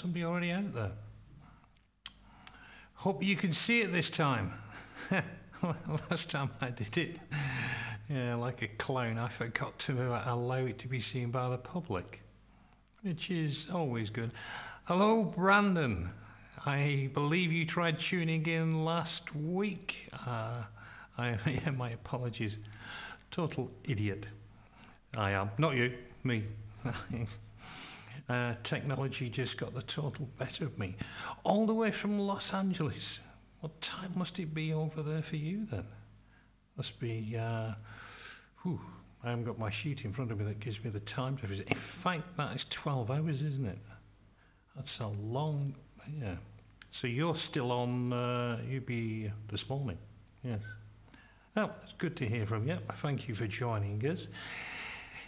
Somebody already out there. Hope you can see it this time. Last time I did it, yeah, like a clown, I forgot to allow it to be seen by the public, which is always good. Hello, Brandon. I believe you tried tuning in last week. Yeah, my apologies. Total idiot. I am. Not you. Me. Technology just got the total better of me. All the way from Los Angeles. What time must it be over there for you then? Must be, I haven't got my sheet in front of me that gives me the time difference. In fact, that is 12 hours, isn't it? That's a long, yeah. So you're still on UB this morning, yes. Well, it's good to hear from you. Thank you for joining us.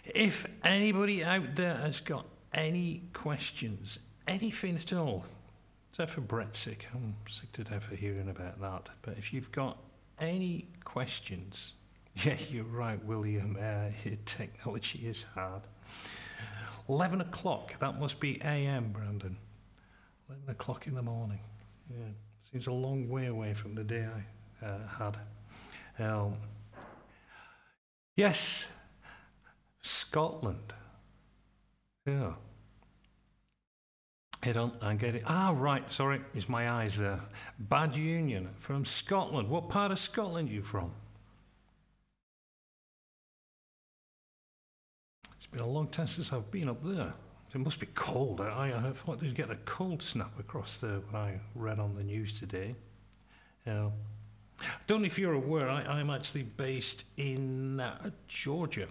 If anybody out there has got any questions, anything at all, except for Brett's sake, I'm sick to death of hearing about that, but if you've got any questions, yeah, you're right, William, technology is hard. 11 o'clock, that must be AM, Brandon. 11 o'clock in the morning, yeah, seems a long way away from the day I had. Yes, Scotland. Yeah. I get it. Ah, right, sorry, it's my eyes there. Bad Union, from Scotland. What part of Scotland are you from? It's been a long time since I've been up there. It must be cold. I thought they'd get a cold snap across there when I read on the news today. I don't know if you're aware, I'm actually based in Georgia,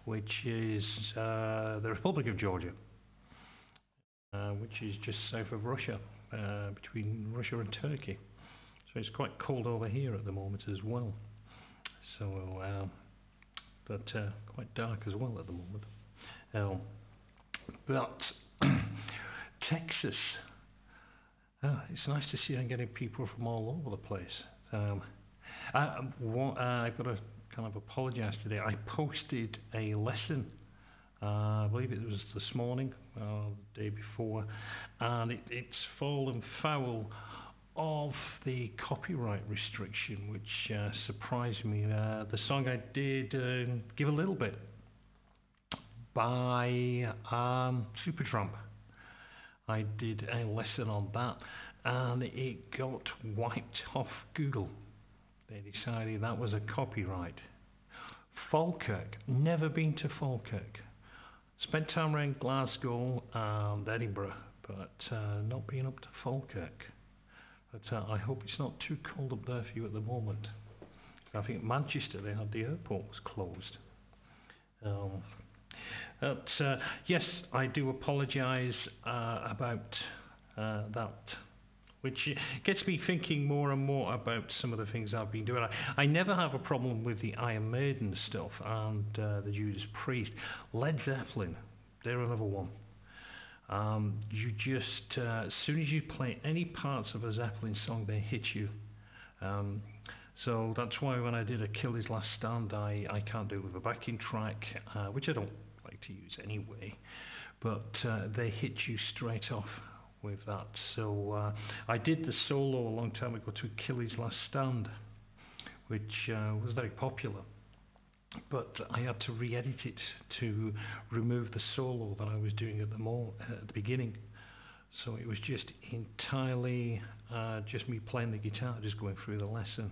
which is the Republic of Georgia. Which is just south of Russia, between Russia and Turkey. So it's quite cold over here at the moment as well. So, but quite dark as well at the moment. But Texas, it's nice to see I'm getting people from all over the place. I've got to kind of apologise today. I posted a lesson. I believe it was this morning, the day before, and it's fallen foul of the copyright restriction, which surprised me. The song I did, Give a Little Bit, by Supertramp. I did a lesson on that, and it got wiped off Google. They decided that was a copyright. Falkirk, never been to Falkirk. Spent time around Glasgow and Edinburgh, but not been up to Falkirk. But I hope it's not too cold up there for you at the moment. I think Manchester, they had the airport was closed. But yes, I do apologise about that, which gets me thinking more and more about some of the things I've been doing. I never have a problem with the Iron Maiden stuff and the Judas Priest. Led Zeppelin, they're another one. You just, as soon as you play any parts of a Zeppelin song, they hit you. So that's why when I did Achilles' Last Stand, I can't do it with a backing track, which I don't like to use anyway, but they hit you straight off with that. So I did the solo a long time ago to Achilles' Last Stand, which was very popular, but I had to re-edit it to remove the solo that I was doing at the beginning. So it was just entirely just me playing the guitar, just going through the lesson.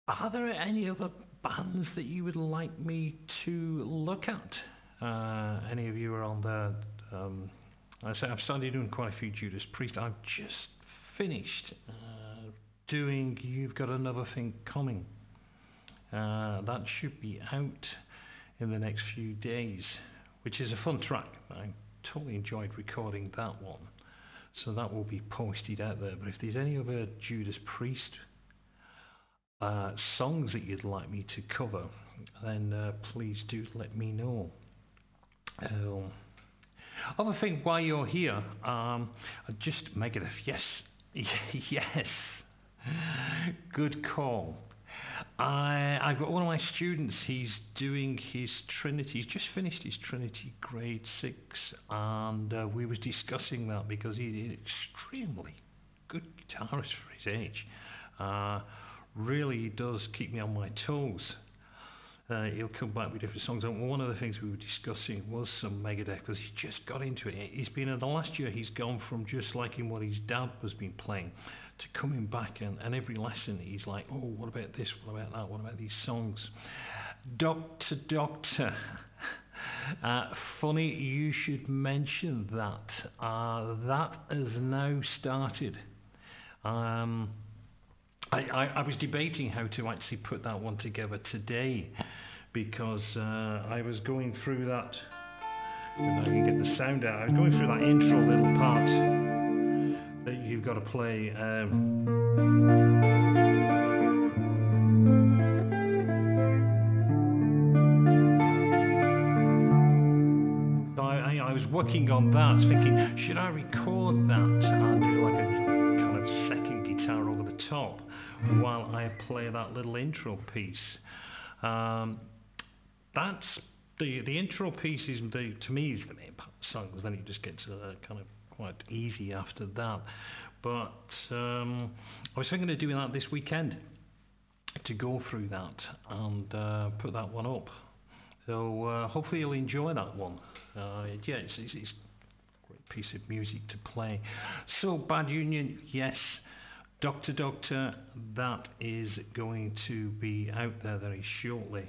Are there any other bands that you would like me to look at? Any of you are on the... I've started doing quite a few Judas Priest. I've just finished doing You've Got Another Thing Coming. That should be out in the next few days, which is a fun track. I totally enjoyed recording that one, so that will be posted out there. But if there's any other Judas Priest songs that you'd like me to cover, then please do let me know. Other thing, while you're here, just Megadeth. Yes, yes, good call. I've got one of my students. He's doing his Trinity. He's just finished his Trinity Grade 6, and we was discussing that because he's an extremely good guitarist for his age. Really does keep me on my toes. He'll come back with different songs. And one of the things we were discussing was some Megadeth, because he just got into it. He's been in the last year. He's gone from just liking what his dad was been playing to coming back, and every lesson he's like, oh, what about this? What about that? What about these songs? Doctor. Funny you should mention that. That has now started. I was debating how to actually put that one together today, because I was going through that, if I can get the sound out, I was going through that intro little part that you've got to play. So I was working on that, thinking, should I record that and do like a kind of second guitar over the top while I play that little intro piece? That's the intro piece is to me is the main part of the song, because then it just gets kind of quite easy after that. But I was thinking of doing that this weekend, to go through that and put that one up. So hopefully you'll enjoy that one. Yeah, it's a great piece of music to play. So Bad Union, yes. Doctor, that is going to be out there very shortly.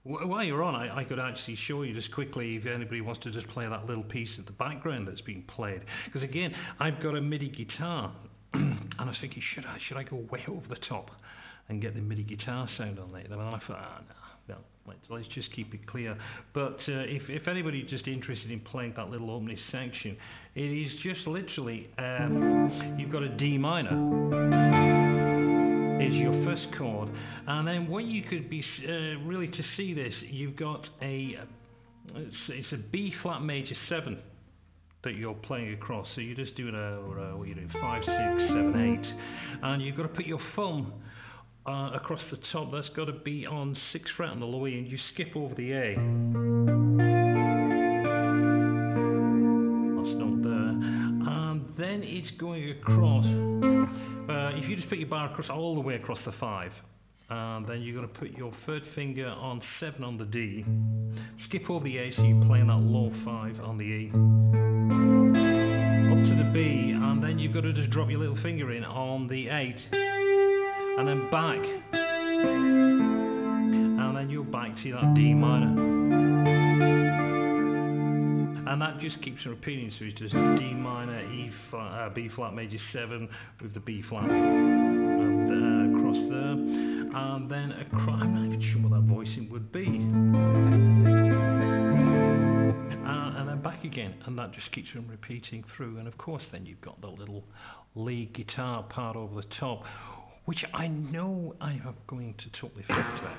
While you're on, I could actually show you just quickly, if anybody wants to just play that little piece at the background that's being played. Because again, I've got a MIDI guitar, and I was thinking, should I go way over the top and get the MIDI guitar sound on it? And I thought, no, let's just keep it clear. But if anybody's just interested in playing that little opening section, it is just literally, you've got a D minor is your first chord, and then what you could be really to see this, you've got it's a B flat major 7 that you're playing across. So you're just doing what are you doing, 5, 6, 7, 8, and you've got to put your thumb across the top. That's got to be on 6th fret on the low E, and you skip over the A. That's not there, and then it's going across. If you just put your bar across all the way across the 5, then you're going to put your third finger on 7 on the D, skip over the A, so you're playing that low 5 on the E, up to the B, and then you've got to just drop your little finger in on the 8, and then back, and then you're back to that D minor. And that just keeps repeating, so it's just D minor, E flat, B flat major 7 with the B flat, and across there, and then across. I'm not even sure what that voicing would be, and then back again, and that just keeps on repeating through. And of course, then you've got the little lead guitar part over the top, which I know I am going to totally forget about,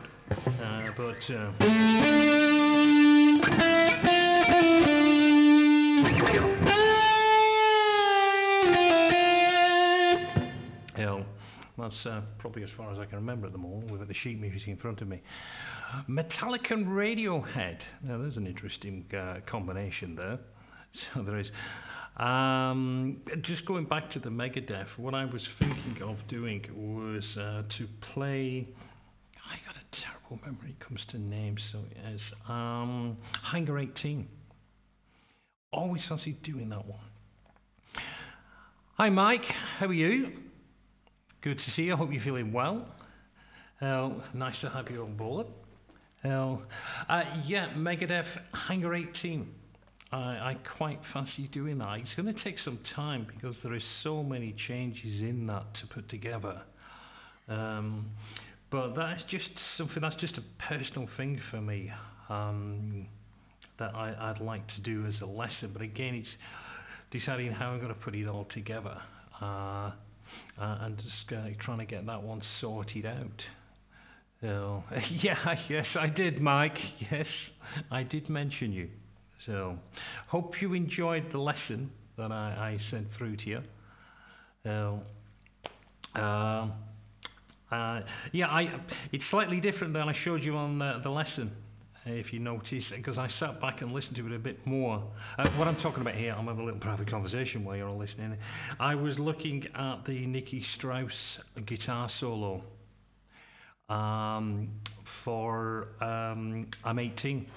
but. That's probably as far as I can remember at the moment, with the sheet music in front of me. Metallica and Radiohead. Now there's an interesting combination there. So there is. Just going back to the Megadeth, what I was thinking of doing was to play. I got a terrible memory when it comes to names, so it is Hangar 18. Always fancied doing that one. Hi Mike, how are you? Good to see you. I hope you're feeling well. Nice to have you on board. Yeah, Megadeth Hangar 18. I quite fancy doing that. It's going to take some time because there is so many changes in that to put together. But that's just something, that's just a personal thing for me that I'd like to do as a lesson. But again, it's deciding how I'm going to put it all together and just trying to get that one sorted out. So, yeah, yes, I did, Mike. Yes, I did mention you. So, hope you enjoyed the lesson that I sent through to you. Yeah, it's slightly different than I showed you on the lesson, if you notice, because I sat back and listened to it a bit more. What I'm talking about here, I'm having a little private conversation while you're all listening. I was looking at the Nicky Strauss guitar solo for I'm 18.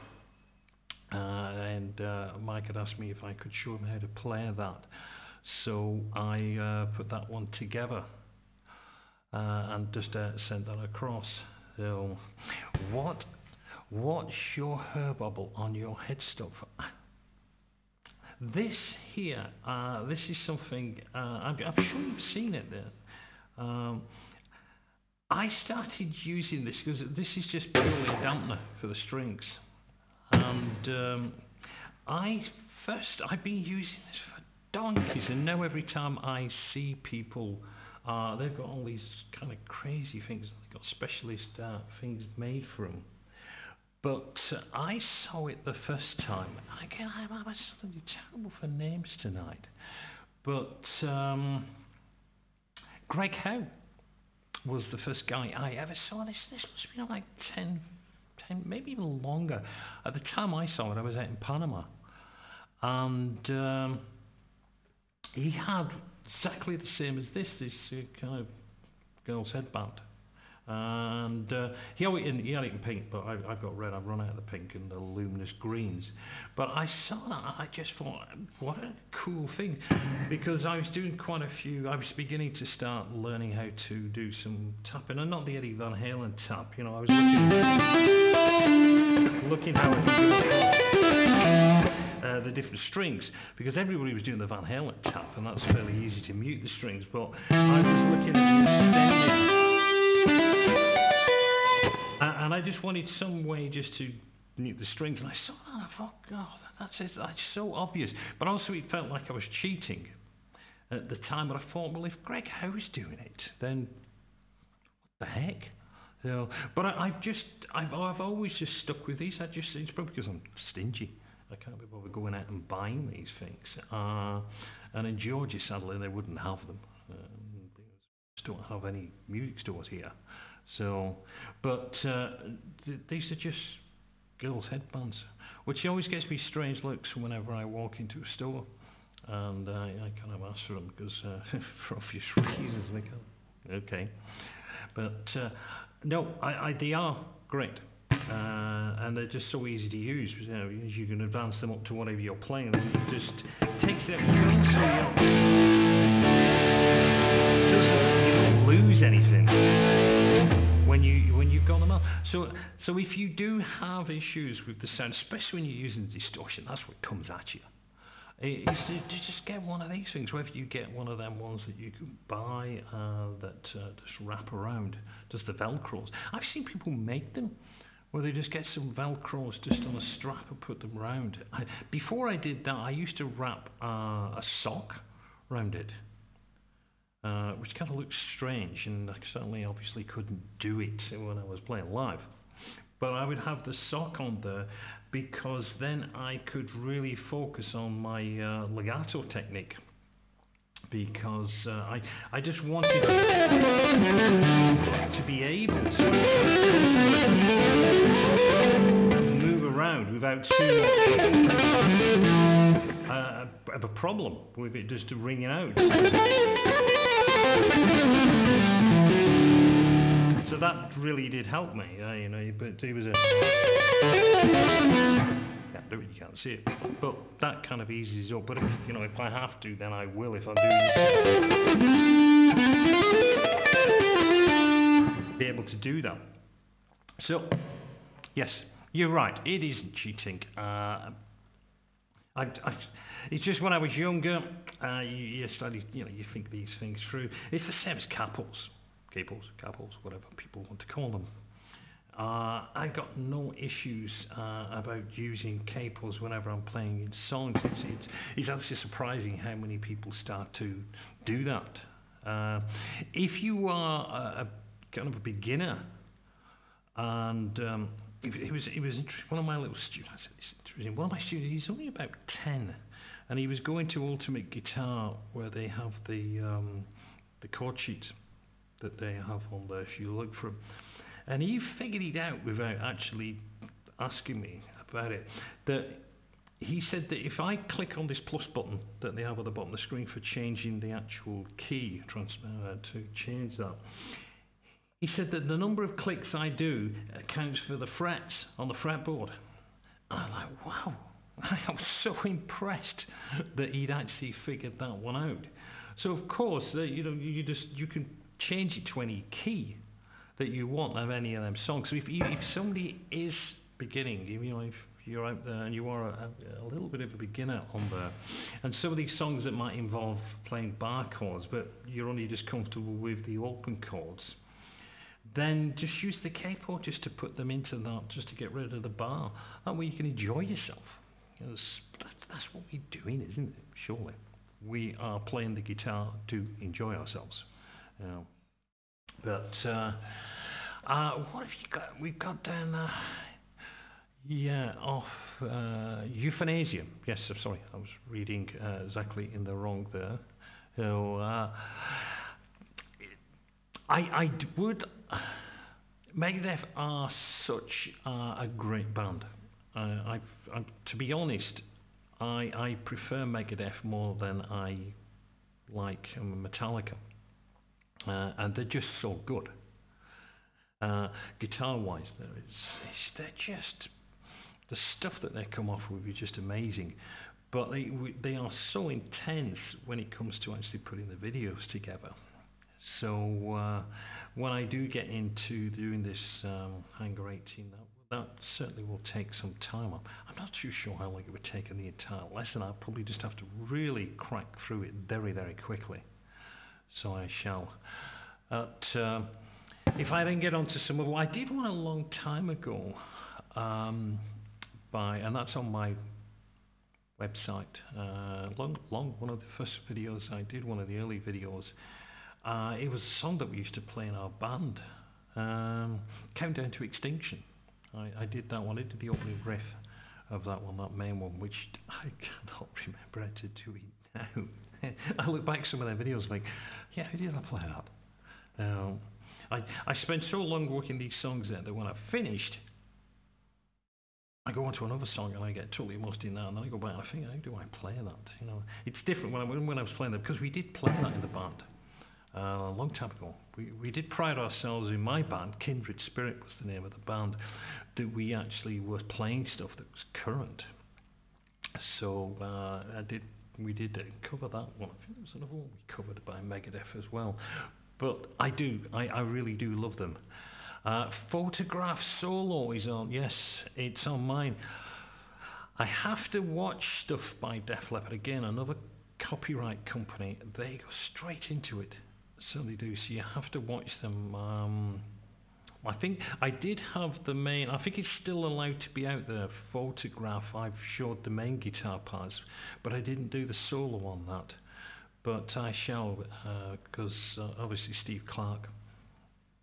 And Mike had asked me if I could show him how to play that, so I put that one together and just sent that across. So, what's your herbobble on your headstock? This here, this is something I'm sure you've seen it there. I started using this because this is just purely a dampener for the strings. And I've been using this for donkeys, and now every time I see people, they've got all these kind of crazy things. They've got specialist things made for them. But I saw it the first time. Again, I'm absolutely terrible for names tonight. But Greg Howe was the first guy I ever saw. This must have been like 10, maybe even longer. At the time I saw it, I was out in Panama, and he had exactly the same as this kind of girl's headband, and he had it in pink, but I've got red. I've run out of the pink and the luminous greens. But I saw that, and I just thought, what a cool thing, because I was doing quite a few. I was beginning to start learning how to do some tapping, and not the Eddie Van Halen tap. You know, I was looking how I could do the different strings, because everybody was doing the Van Halen tap, and that's fairly easy to mute the strings. But I was looking at the extending, and I just wanted some way just to mute the strings, and I saw that, and I thought, God, that's so obvious. But also it felt like I was cheating at the time. But I thought, well, if Greg Howe's doing it, then what the heck? So, but I've always just stuck with these. It's probably because I'm stingy. I can't be bothered going out and buying these things. And in Georgia, sadly, they wouldn't have them. They don't have any music stores here. So, but these are just girls' headbands, which always gets me strange looks whenever I walk into a store, and I kind of ask for them because for obvious reasons they can't. Okay, but no, they are great, and they're just so easy to use. You know, you can advance them up to whatever you're playing, and it just takes it out. You don't lose anything when you've got them up. So if you do have issues with the sound, especially when you're using distortion, that's what comes at you. Is to just get one of these things, whether you get one of them ones that you can buy that just wrap around, just the Velcros. I've seen people make them where they just get some Velcros just on a strap and put them around. Before I did that, I used to wrap a sock around it, which kind of looked strange, and I certainly obviously couldn't do it when I was playing live. But I would have the sock on there because then I could really focus on my legato technique, because I just wanted to be able to move around without too much of a problem with it just ringing out. So that really did help me, you know. But he was you can't see it, but that kind of eases up. But if I have to, then I will. If I do, be able to do that. So, yes, you're right. It isn't cheating. It's just when I was younger, you study, you think these things through. It's the same as capples, whatever people want to call them. I got no issues about using capos whenever I'm playing in songs. It's actually surprising how many people start to do that. If you are a kind of a beginner, and it was interesting. One of my little students, I said, it's interesting. One of my students, he's only about 10, and he was going to Ultimate Guitar, where they have the chord sheets that they have on there. If you look for them. And he figured it out without actually asking me about it. That he said that if I click on this plus button that they have at the bottom of the screen for changing the actual key, to change that, he said that the number of clicks I do accounts for the frets on the fretboard. And I'm like, wow, I was so impressed that he'd actually figured that one out. So of course, you can change it to any key that you want of any of them songs. So if somebody is beginning, if you're out there and you are a little bit of a beginner on there, and some of these songs that might involve playing bar chords, but you're only just comfortable with the open chords, then just use the capo just to put them into that, just to get rid of the bar. That way you can enjoy yourself. That's what we're doing, isn't it? Surely. We are playing the guitar to enjoy ourselves. But what have you got? We've got down off euthanasia. Yes, I'm sorry, I was reading exactly in the wrong there. So I would. Megadeth are such a great band. To be honest, I prefer Megadeth more than I like Metallica. And they're just so good. Guitar-wise, they're just, the stuff that they come off with is just amazing. But they are so intense when it comes to actually putting the videos together. So when I do get into doing this Hangar 18, that certainly will take some time. I'm not too sure how long it would take in the entire lesson. I'll probably just have to really crack through it very, very quickly. So I shall. If I then get onto some of what I did one a long time ago, and that's on my website. One of the first videos I did, one of the early videos. It was a song that we used to play in our band, Countdown to Extinction. I did that one. I did the opening riff of that one, that main one, which I cannot remember how to do it now. I look back at some of their videos like, yeah, how did I play that? I spent so long working these songs out that when I finished, I go on to another song and I get totally immersed in that, and then I go back and I think, how do I play that? It's different when I was playing that, because we did play that in the band a long time ago. We did pride ourselves in my band, Kindred Spirit was the name of the band, that we actually were playing stuff that was current. So we did cover that one. I think there was another one we covered by Megadeth as well. But I really do love them. Photograph Solo is on. Yes, it's on mine. I have to watch stuff by Def Leppard. Again, another copyright company. They go straight into it. So they do. So you have to watch them. I think I did have the main. I think it's still allowed to be out there. Photograph. I've showed the main guitar parts, but I didn't do the solo on that. But I shall, because obviously Steve Clark,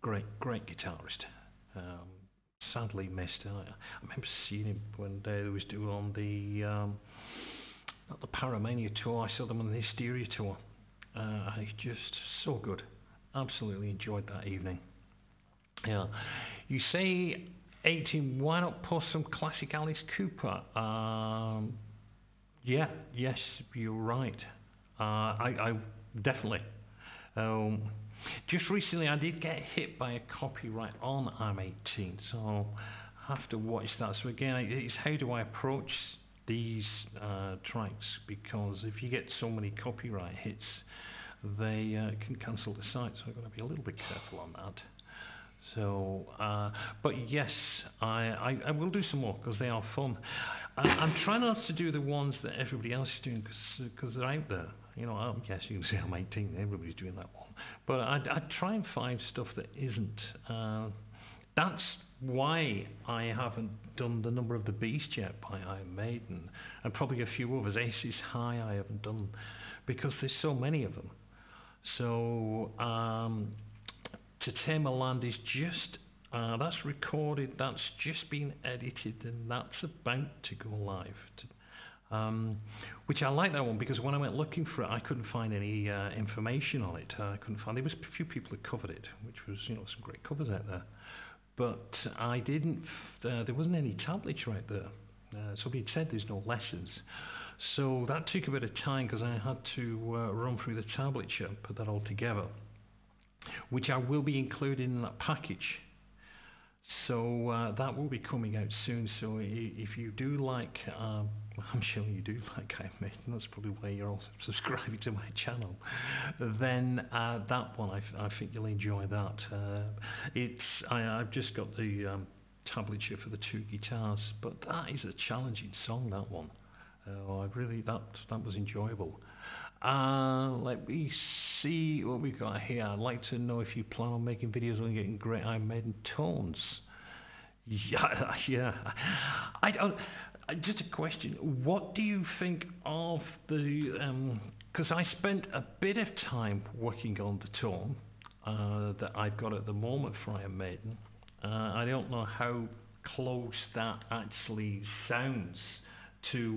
great guitarist. Sadly missed. I remember seeing him when they was doing on the not the Paramania tour. I saw them on the Hysteria tour. Just so good. Absolutely enjoyed that evening. Yeah. You say 18. Why not post some classic Alice Cooper? Yes, you're right. I definitely. Just recently I did get hit by a copyright on I'm 18, so I have to watch that. So again, it's how do I approach these tracks, because if you get so many copyright hits, they can cancel the site, so I've got to be a little bit careful on that. So, but yes, I will do some more because they are fun. I'm trying not to do the ones that everybody else is doing because they're out there. You know, yes, you can say I'm 18, everybody's doing that one. But I try and find stuff that isn't. That's why I haven't done the Number of the Beast yet by Iron Maiden, and probably a few others. Aces High I haven't done because there's so many of them. So To Tame a Land is just that's recorded, that's just been edited, and that's about to go live. Which I like that one because when I went looking for it, I couldn't find any information on it. I couldn't find. There was a few people that covered it, which was some great covers out there. But I didn't. There wasn't any tablets right there. So it said there's no lessons. So that took a bit of time because I had to run through the tablature and put that all together, which I will be including in that package. So that will be coming out soon. So if you do like, I'm sure you do like Iron Maiden, that's probably why you're also subscribing to my channel, then that one, I think you'll enjoy that. I've just got the tablature for the 2 guitars, but that is a challenging song, that one. That was enjoyable. Let me see what we got here. I'd like to know if you plan on making videos on getting great Iron Maiden tones. Yeah. Just a question. What do you think of the? Because I spent a bit of time working on the tone that I've got at the moment for Iron Maiden. I don't know how close that actually sounds to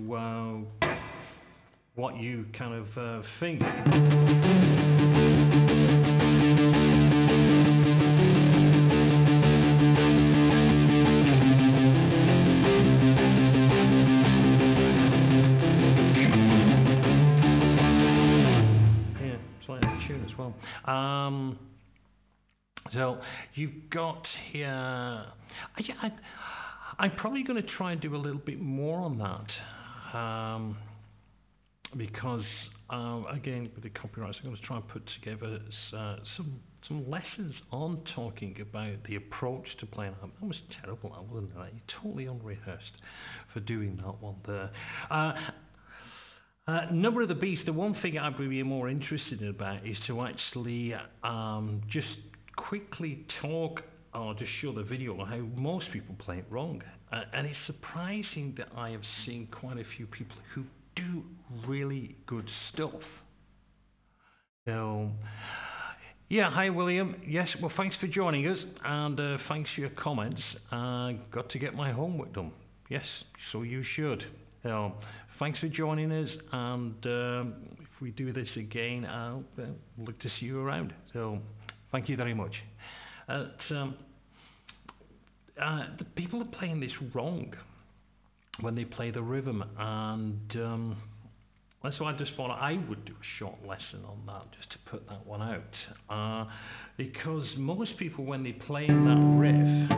what you kind of think. Yeah, it's like a tune as well. So you've got here. I'm probably going to try and do a little bit more on that. Because again, with the copyrights, I'm going to try and put together some lessons on talking about the approach to playing. That was terrible, wasn't it? You're totally unrehearsed for doing that one there. Number of the Beast, the one thing I'd be more interested in about is to actually just quickly talk or just show the video on how most people play it wrong. And it's surprising that I have seen quite a few people who do really good stuff. So, yeah, hi William. Yes, well, thanks for joining us, and thanks for your comments. Got to get my homework done. Yes, so you should. So, thanks for joining us, and if we do this again, I'll look to see you around. So, thank you very much. The people are playing this wrong when they play the rhythm, and that's why I just thought I would do a short lesson on that, just to put that one out, because most people, when they play that riff,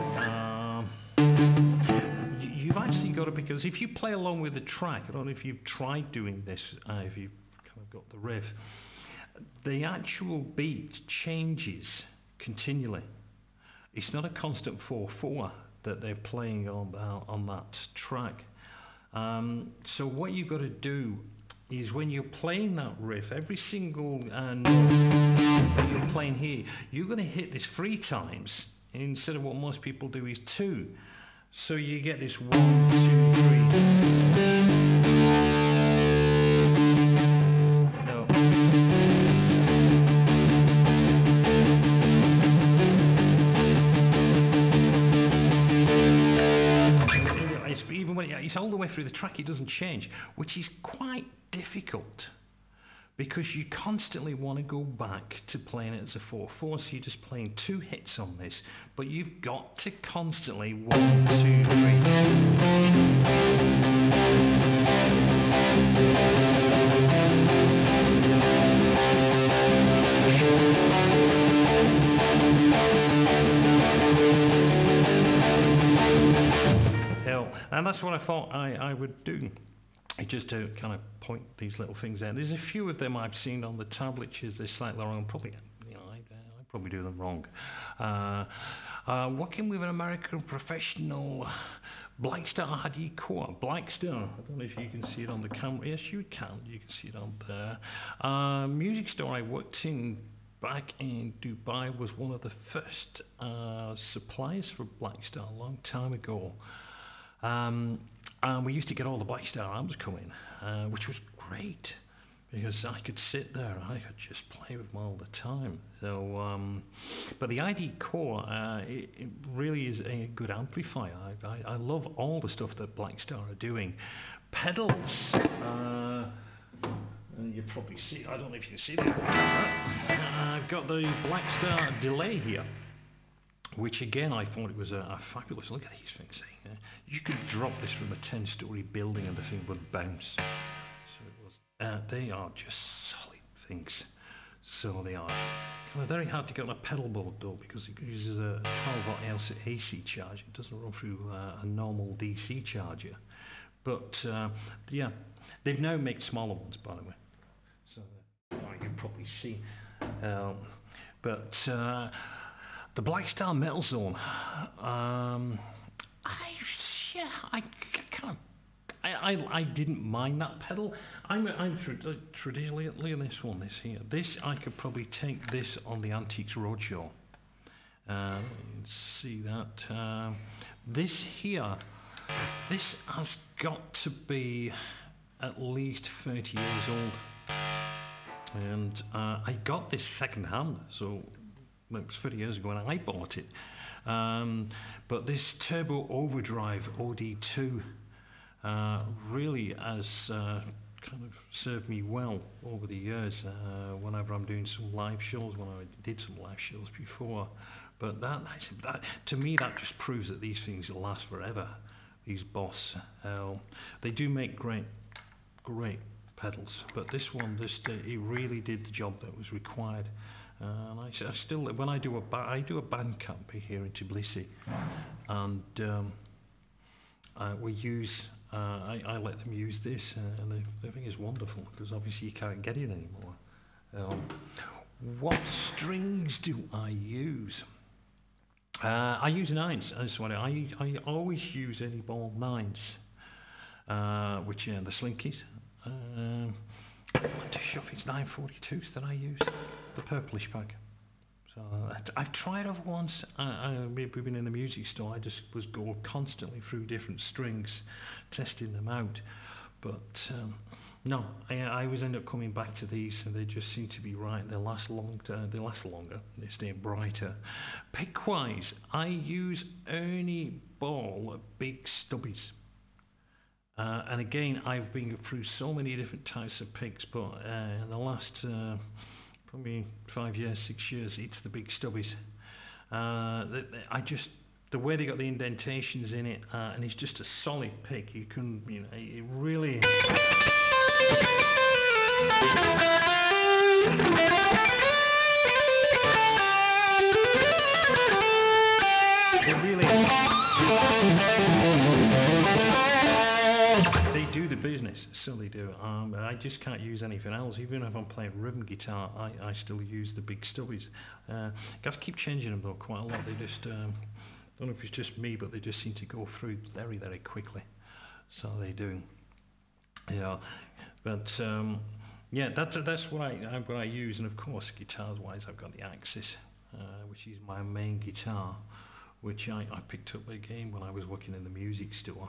you've actually got to, because if you play along with the track, I don't know if you've tried doing this, if you've kind of got the riff, the actual beat changes continually. It's not a constant 4/4 that they're playing on that track. So what you've got to do is, when you're playing that riff, every single note that you're playing here, you're going to hit this 3 times instead of what most people do is 2. So you get this 1, 2, 3. It's all the way through the track, it doesn't change, which is quite difficult because you constantly want to go back to playing it as a 4/4, so you're just playing 2 hits on this, but you've got to constantly 1, 2, 3. And that's what I thought I would do, just to kind of point these little things out. There's a few of them I've seen on the tablatures, they're slightly wrong. Probably, I probably do them wrong. Working with an American professional Blackstar HD core. Blackstar, I don't know if you can see it on the camera. Yes, you can see it on there. Music store I worked in back in Dubai was one of the first suppliers for Blackstar a long time ago. And we used to get all the Blackstar albums coming, which was great because I could sit there and I could just play with them all the time. So, but the ID Core, it really is a good amplifier. I love all the stuff that Blackstar are doing. Pedals, you probably see, I don't know if you can see that. I've got the Blackstar delay here, which again I thought it was a fabulous. Look at these things. You could drop this from a 10-story building and the thing would bounce. So it was. They are just solid things. So they are. Kind of very hard to get on a pedal board though because it uses a 12-volt AC charge. It doesn't run through a normal DC charger. But yeah, they've now made smaller ones, by the way. So you can probably see. But the Blackstar Metal Zone. I didn't mind that pedal. I'm traditionally, look at this one, this here. This I could probably take this on the Antiques Roadshow. You can see that. This here, this has got to be at least 30 years old. And I got this second hand, so it was 30 years ago when I bought it. But this Turbo Overdrive OD2 really has kind of served me well over the years whenever I'm doing some live shows, when I did some live shows before. But that to me, that just proves that these things will last forever, these Boss. They do make great pedals, but this one, it really did the job that was required. And I still, when I do a band camp here in Tbilisi, and we use, I let them use this, and the thing is wonderful because obviously you can't get it anymore. What strings do I use? I use nines. I always use any ball nines, which are the Slinkies. To Geoff, it's 942s that I use, the purplish pack. So I've tried other ones. We've been in the music store. I just was going constantly through different strings, testing them out. But no, I always end up coming back to these, and they just seem to be right. They last longer. They stay brighter. Pick-wise, I use Ernie Ball big stubbies. And again, I've been through so many different types of picks, but in the last probably 5 years, 6 years, it's the big stubbies. The way they got the indentations in it, and it's just a solid pick. You can, it really. Business, so they do. I just can't use anything else. Even if I'm playing rhythm guitar, I still use the big stubbies. Got to keep changing them though quite a lot. They just don't know if it's just me, but they just seem to go through very, very quickly. So they do. Yeah, but yeah, that's what I use. And of course, guitars wise, I've got the Axis, which is my main guitar, which I picked up again when I was working in the music store.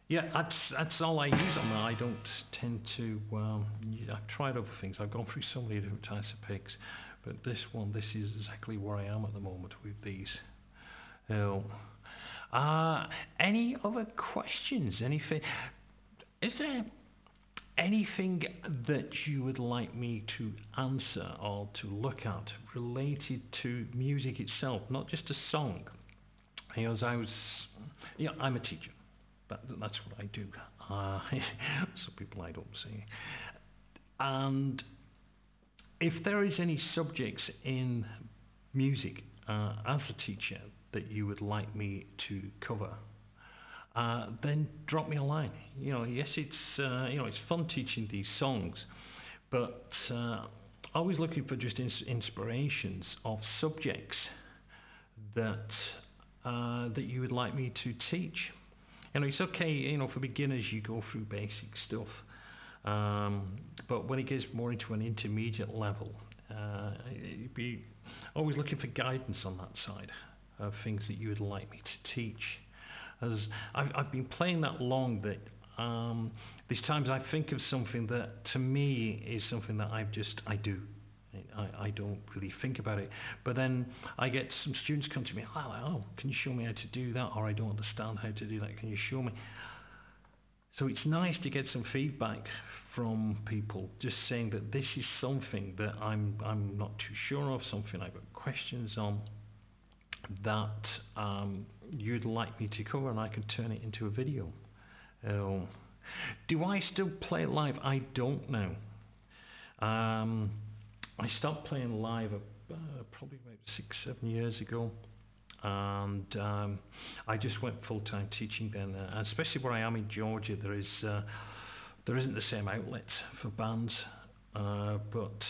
Yeah, that's all I use on that. I don't tend to. I've tried other things. I've gone through so many different types of picks, but this is exactly where I am at the moment with these. Any other questions? Anything? Is there anything that you would like me to answer or to look at related to music itself, not just a song? Because I'm a teacher. That's what I do. Some people I don't see. And if there is any subjects in music as a teacher that you would like me to cover, then drop me a line. Yes, it's it's fun teaching these songs, but always looking for just inspirations of subjects that that you would like me to teach. You know, it's okay, you know, for beginners you go through basic stuff, but when it gets more into an intermediate level, you'd be always looking for guidance on that side of things that you would like me to teach. As I've been playing that long that these times I think of something that to me is something that I do. I don't really think about it, but then I get some students come to me, oh, can you show me how to do that, or I don't understand how to do that, can you show me? So it's nice to get some feedback from people just saying that this is something that I'm not too sure of, something I've got questions on that you'd like me to cover, and I can turn it into a video. Do I still play live? I don't know. I stopped playing live probably about 6-7 years ago, and I just went full-time teaching then. Especially where I am in Georgia, there isn't the same outlets for bands. But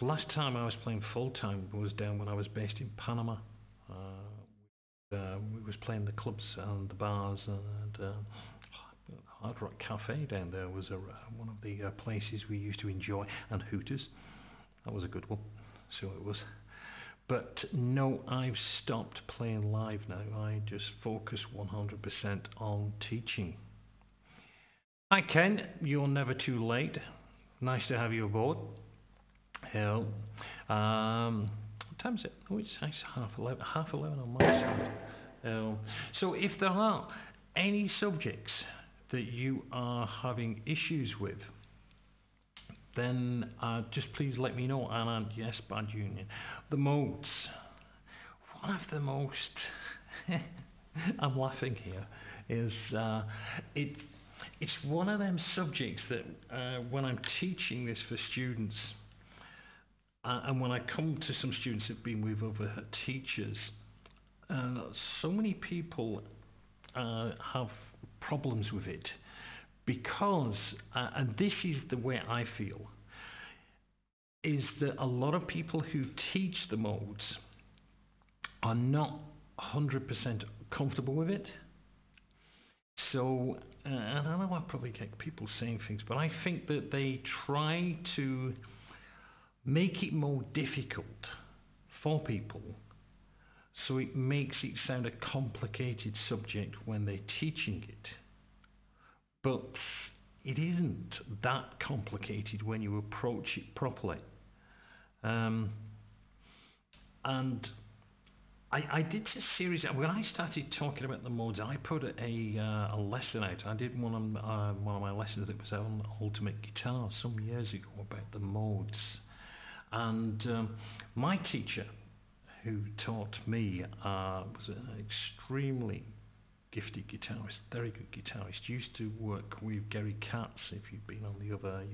last time I was playing full-time was down when I was based in Panama. We was playing the clubs and the bars, and Hard Rock Cafe down there was one of the places we used to enjoy, and Hooters. That was a good one, so it was. But no, I've stopped playing live now. I just focus 100% on teaching. Hi Ken, you're never too late. Nice to have you aboard. Hell, what time is it? Oh, it's 11:30. 11:30 on my side. So if there are any subjects that you are having issues with, then just please let me know. And yes, Bad Union. The modes. One of the most, I'm laughing here, is it's one of them subjects that when I'm teaching this for students, and when I come to some students who've been with other teachers, so many people have problems with it. Because, and this is the way I feel, is that a lot of people who teach the modes are not 100% comfortable with it. So, and I know I probably get people saying things, but I think that they try to make it more difficult for people, so it makes it sound a complicated subject when they're teaching it. But it isn't that complicated when you approach it properly. And I did a series, when I started talking about the modes, I put a lesson out. I did one of my lessons that was on Ultimate Guitar some years ago about the modes. And my teacher, who taught me, was an extremely gifted guitarist, very good guitarist. Used to work with Gary Katz. If you've been on the other,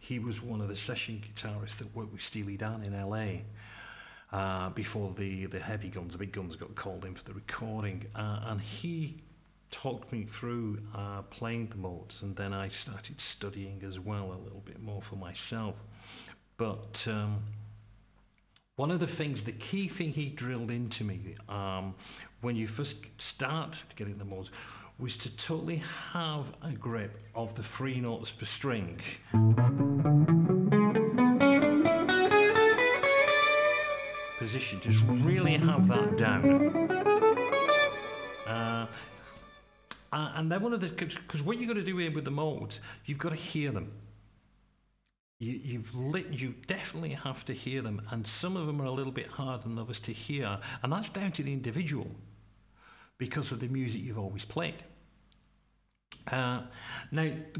he was one of the session guitarists that worked with Steely Dan in LA before the heavy guns, the big guns, got called in for the recording. And he talked me through playing the modes, and then I started studying as well a little bit more for myself. But one of the things, the key thing he drilled into me when you first start getting the modes was to totally have a grip of the 3 notes per string. Position, just really have that down. And then one of the, because what you've got to do here with the modes, you've got to hear them. You definitely have to hear them, and some of them are a little bit harder than others to hear, and that's down to the individual because of the music you've always played. Now,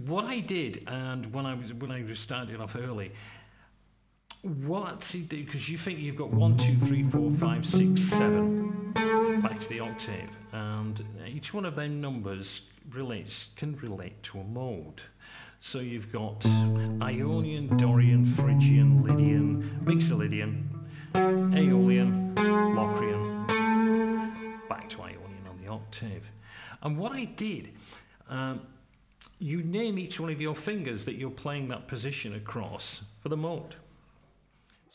what I did, and when I was starting off early, what you do, because you think you've got 1, 2, 3, 4, 5, 6, 7 back to the octave, and each one of them numbers can relate to a mode. So you've got Ionian, Dorian, Phrygian, Lydian, Mixolydian, Aeolian, Locrian, back to Ionian on the octave. And what I did, you name each one of the your fingers that you're playing that position across for the mode.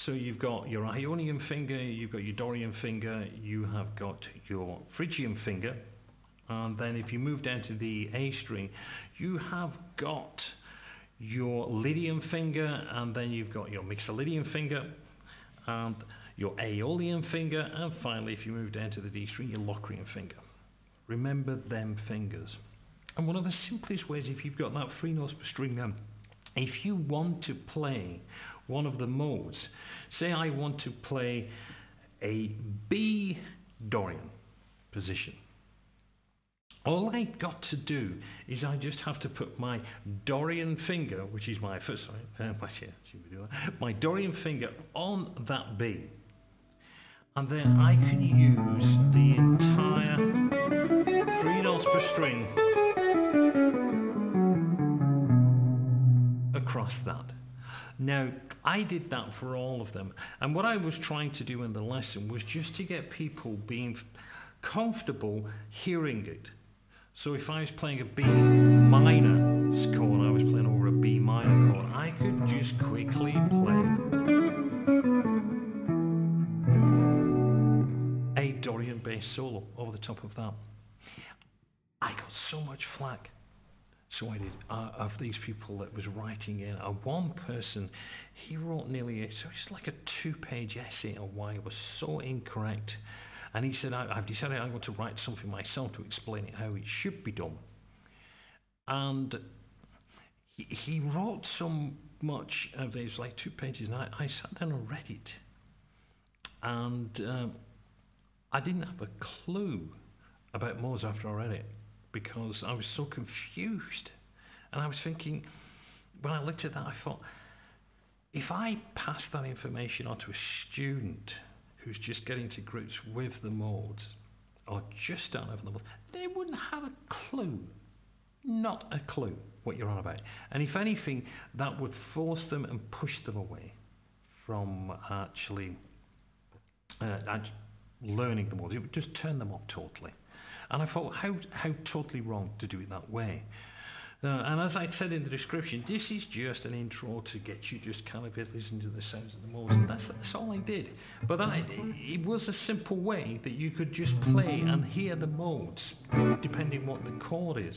So you've got your Ionian finger, you've got your Dorian finger, you have got your Phrygian finger, and then if you move down to the A string, you have got your Lydian finger, and then you've got your Mixolydian finger, and your Aeolian finger, and finally if you move down to the D string, your Locrian finger. Remember them fingers. And one of the simplest ways, if you've got that 3 notes per string then, if you want to play one of the modes, say I want to play a B Dorian position, all I got to do is I just have to put my Dorian finger, which is my first, my Dorian finger on that B, and then I can use the entire 3 notes per string across that. Now, I did that for all of them, and what I was trying to do in the lesson was just to get people being comfortable hearing it. So if I was playing a B minor chord, I was playing over a B minor chord, I could just quickly play a Dorian bass solo over the top of that. I got so much flack. So I did, of these people that was writing in. One person, he wrote nearly, so it's like a 2-page essay on why it was so incorrect. And he said, I've decided I'm going to write something myself to explain it how it should be done. And he wrote so much of this, like 2 pages, and I sat down and read it. And I didn't have a clue about modes after I read it, because I was so confused. And I was thinking, when I looked at that, I thought, if I pass that information on to a student who's just getting to grips with the modes, or just starting over the modes, they wouldn't have a clue, not a clue what you're on about. And if anything, that would force them and push them away from actually learning the modes. It would just turn them off totally. And I thought, how totally wrong to do it that way. And as I said in the description, this is just an intro to get you just kind of listening to the sounds of the modes. And that's all I did. But it was a simple way that you could just play and hear the modes, depending what the chord is.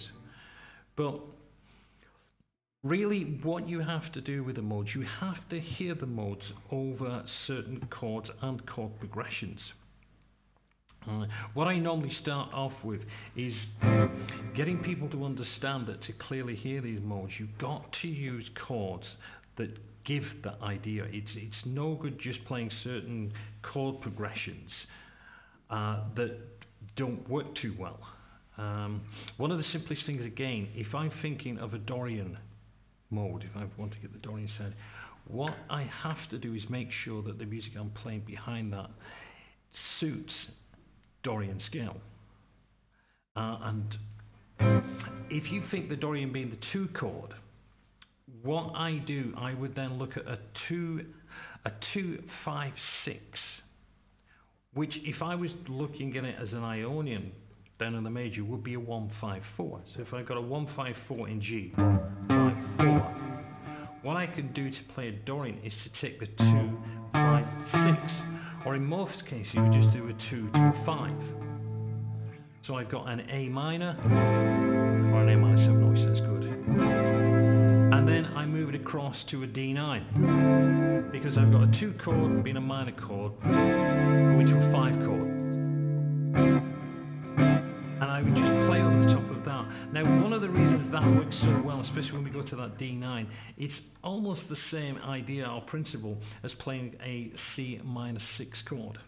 But really, what you have to do with the modes, you have to hear the modes over certain chords and chord progressions. What I normally start off with is getting people to understand that to clearly hear these modes, you've got to use chords that give that idea. It's no good just playing certain chord progressions that don't work too well. One of the simplest things, again, if I'm thinking of a Dorian mode, if I want to get the Dorian sound, what I have to do is make sure that the music I'm playing behind that suits Dorian scale. And if you think the Dorian being the 2 chord, what I do, I would then look at a 2, 5, 6, which if I was looking at it as an Ionian down in the major would be a 1, 5, 4. So if I've got a 1, 5, 4 in G, 1, 5, 4, what I can do to play a Dorian is to take the 2, 5, 6. Or in most cases, you would just do a 2 to a 5. So I've got an A minor, or an A minor 7, always sounds good. And then I move it across to a D9, because I've got a 2 chord being a minor chord, going to a 5 chord. And I would just play over the top of that. Now, one of the reasons that works so well, especially when we go to that D9, it's almost the same idea or principle as playing a C minor 6 chord.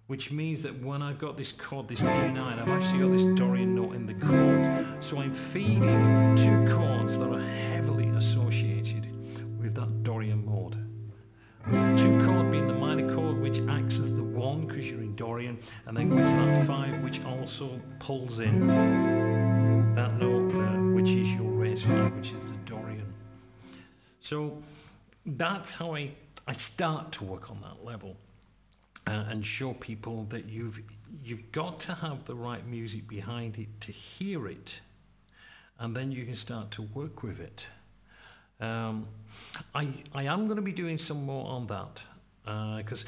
Which means that when I've got this chord, this D9, I've actually got this Dorian note in the chord. So I'm feeding 2 chords that are heavily associated with that Dorian mode. 2 chord being the minor chord, which acts as the 1 because you're in Dorian, and then goes to that 5, which also pulls in that note, which is your raised 5, which is the Dorian. So that's how I start to work on that level. And show people that you've got to have the right music behind it to hear it. and then you can start to work with it. I am going to be doing some more on that because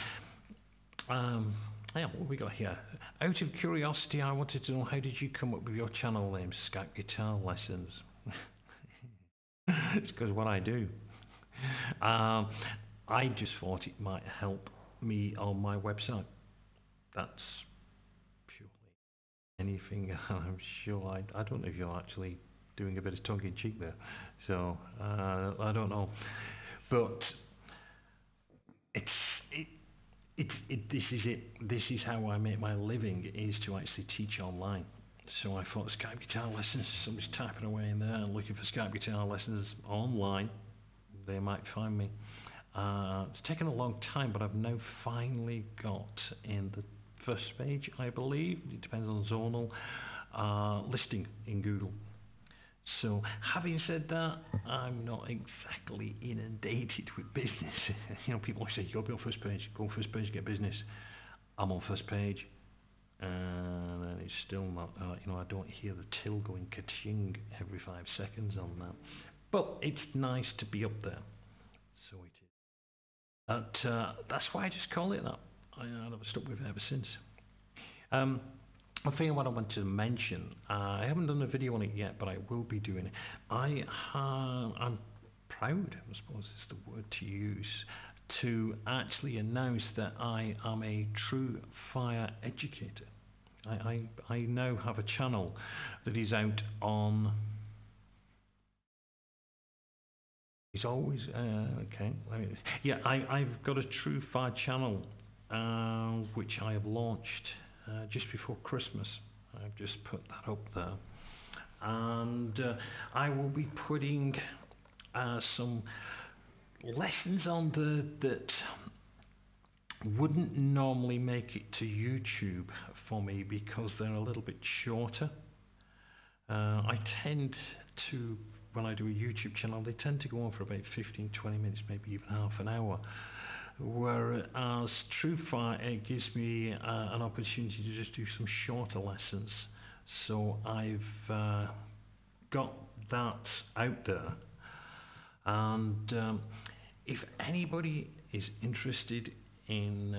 yeah, what have we got here? Out of curiosity, I wanted to know, how did you come up with your channel name, Skype Guitar Lessons? It's because what I do. I just thought it might help me on my website. That's purely anything. I'm sure I don't know if you're actually doing a bit of tongue-in-cheek there, so I don't know, but this is it. This is how I make my living, is to actually teach online. So I thought Skype Guitar Lessons, somebody's typing away in there and looking for Skype Guitar Lessons online, they might find me. It's taken a long time, but I've now finally got in the first page, I believe, it depends on zonal, listing in Google. So having said that, I'm not exactly inundated with business. You know, people say, you got to be on first page, go on first page, get business. I'm on first page, and it's still not, you know, I don't hear the till going ka-ching every 5 seconds on that. But it's nice to be up there, so it is. But that's why I just call it that. I've stuck with it ever since. I think what I want to mention, I haven't done a video on it yet, but I will be doing it. I'm proud, I suppose is the word to use, to actually announce that I am a TrueFie educator. I now have a channel that is out on. It's always okay. Yeah, I've got a TrueFie channel which I have launched just before Christmas. I've just put that up there, and I will be putting some lessons on there that wouldn't normally make it to YouTube for me because they're a little bit shorter. I tend to, when I do a YouTube channel, they tend to go on for about 15-20 minutes, maybe even half an hour. Whereas TrueFie gives me an opportunity to just do some shorter lessons. So I've got that out there, and if anybody is interested in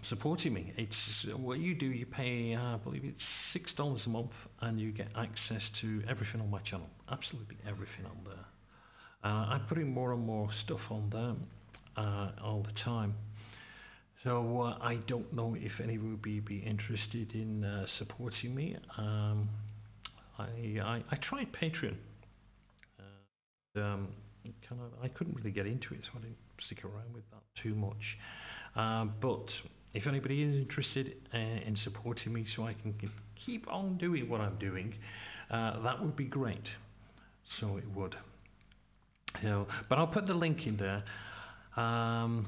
supporting me, it's what you do. You pay, I believe it's $6 a month, and you get access to everything on my channel, absolutely everything on there. I'm putting more and more stuff on there all the time. So I don't know if anyone would be interested in supporting me. I tried Patreon. I couldn't really get into it, so I didn't stick around with that too much. But if anybody is interested in supporting me so I can keep on doing what I'm doing, that would be great. So it would. But I'll put the link in there, and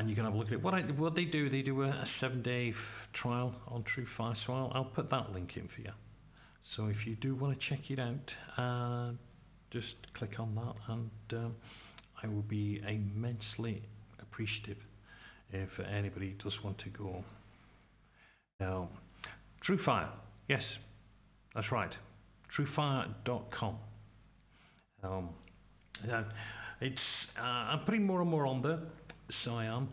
you can have a look at it. What they do a 7-day trial on TrueFie, so I'll put that link in for you. So if you do want to check it out, just click on that, and I will be immensely appreciative if anybody does want to go. Now, TrueFie, yes, that's right, TrueFie.com. I'm putting more and more on there, so I am,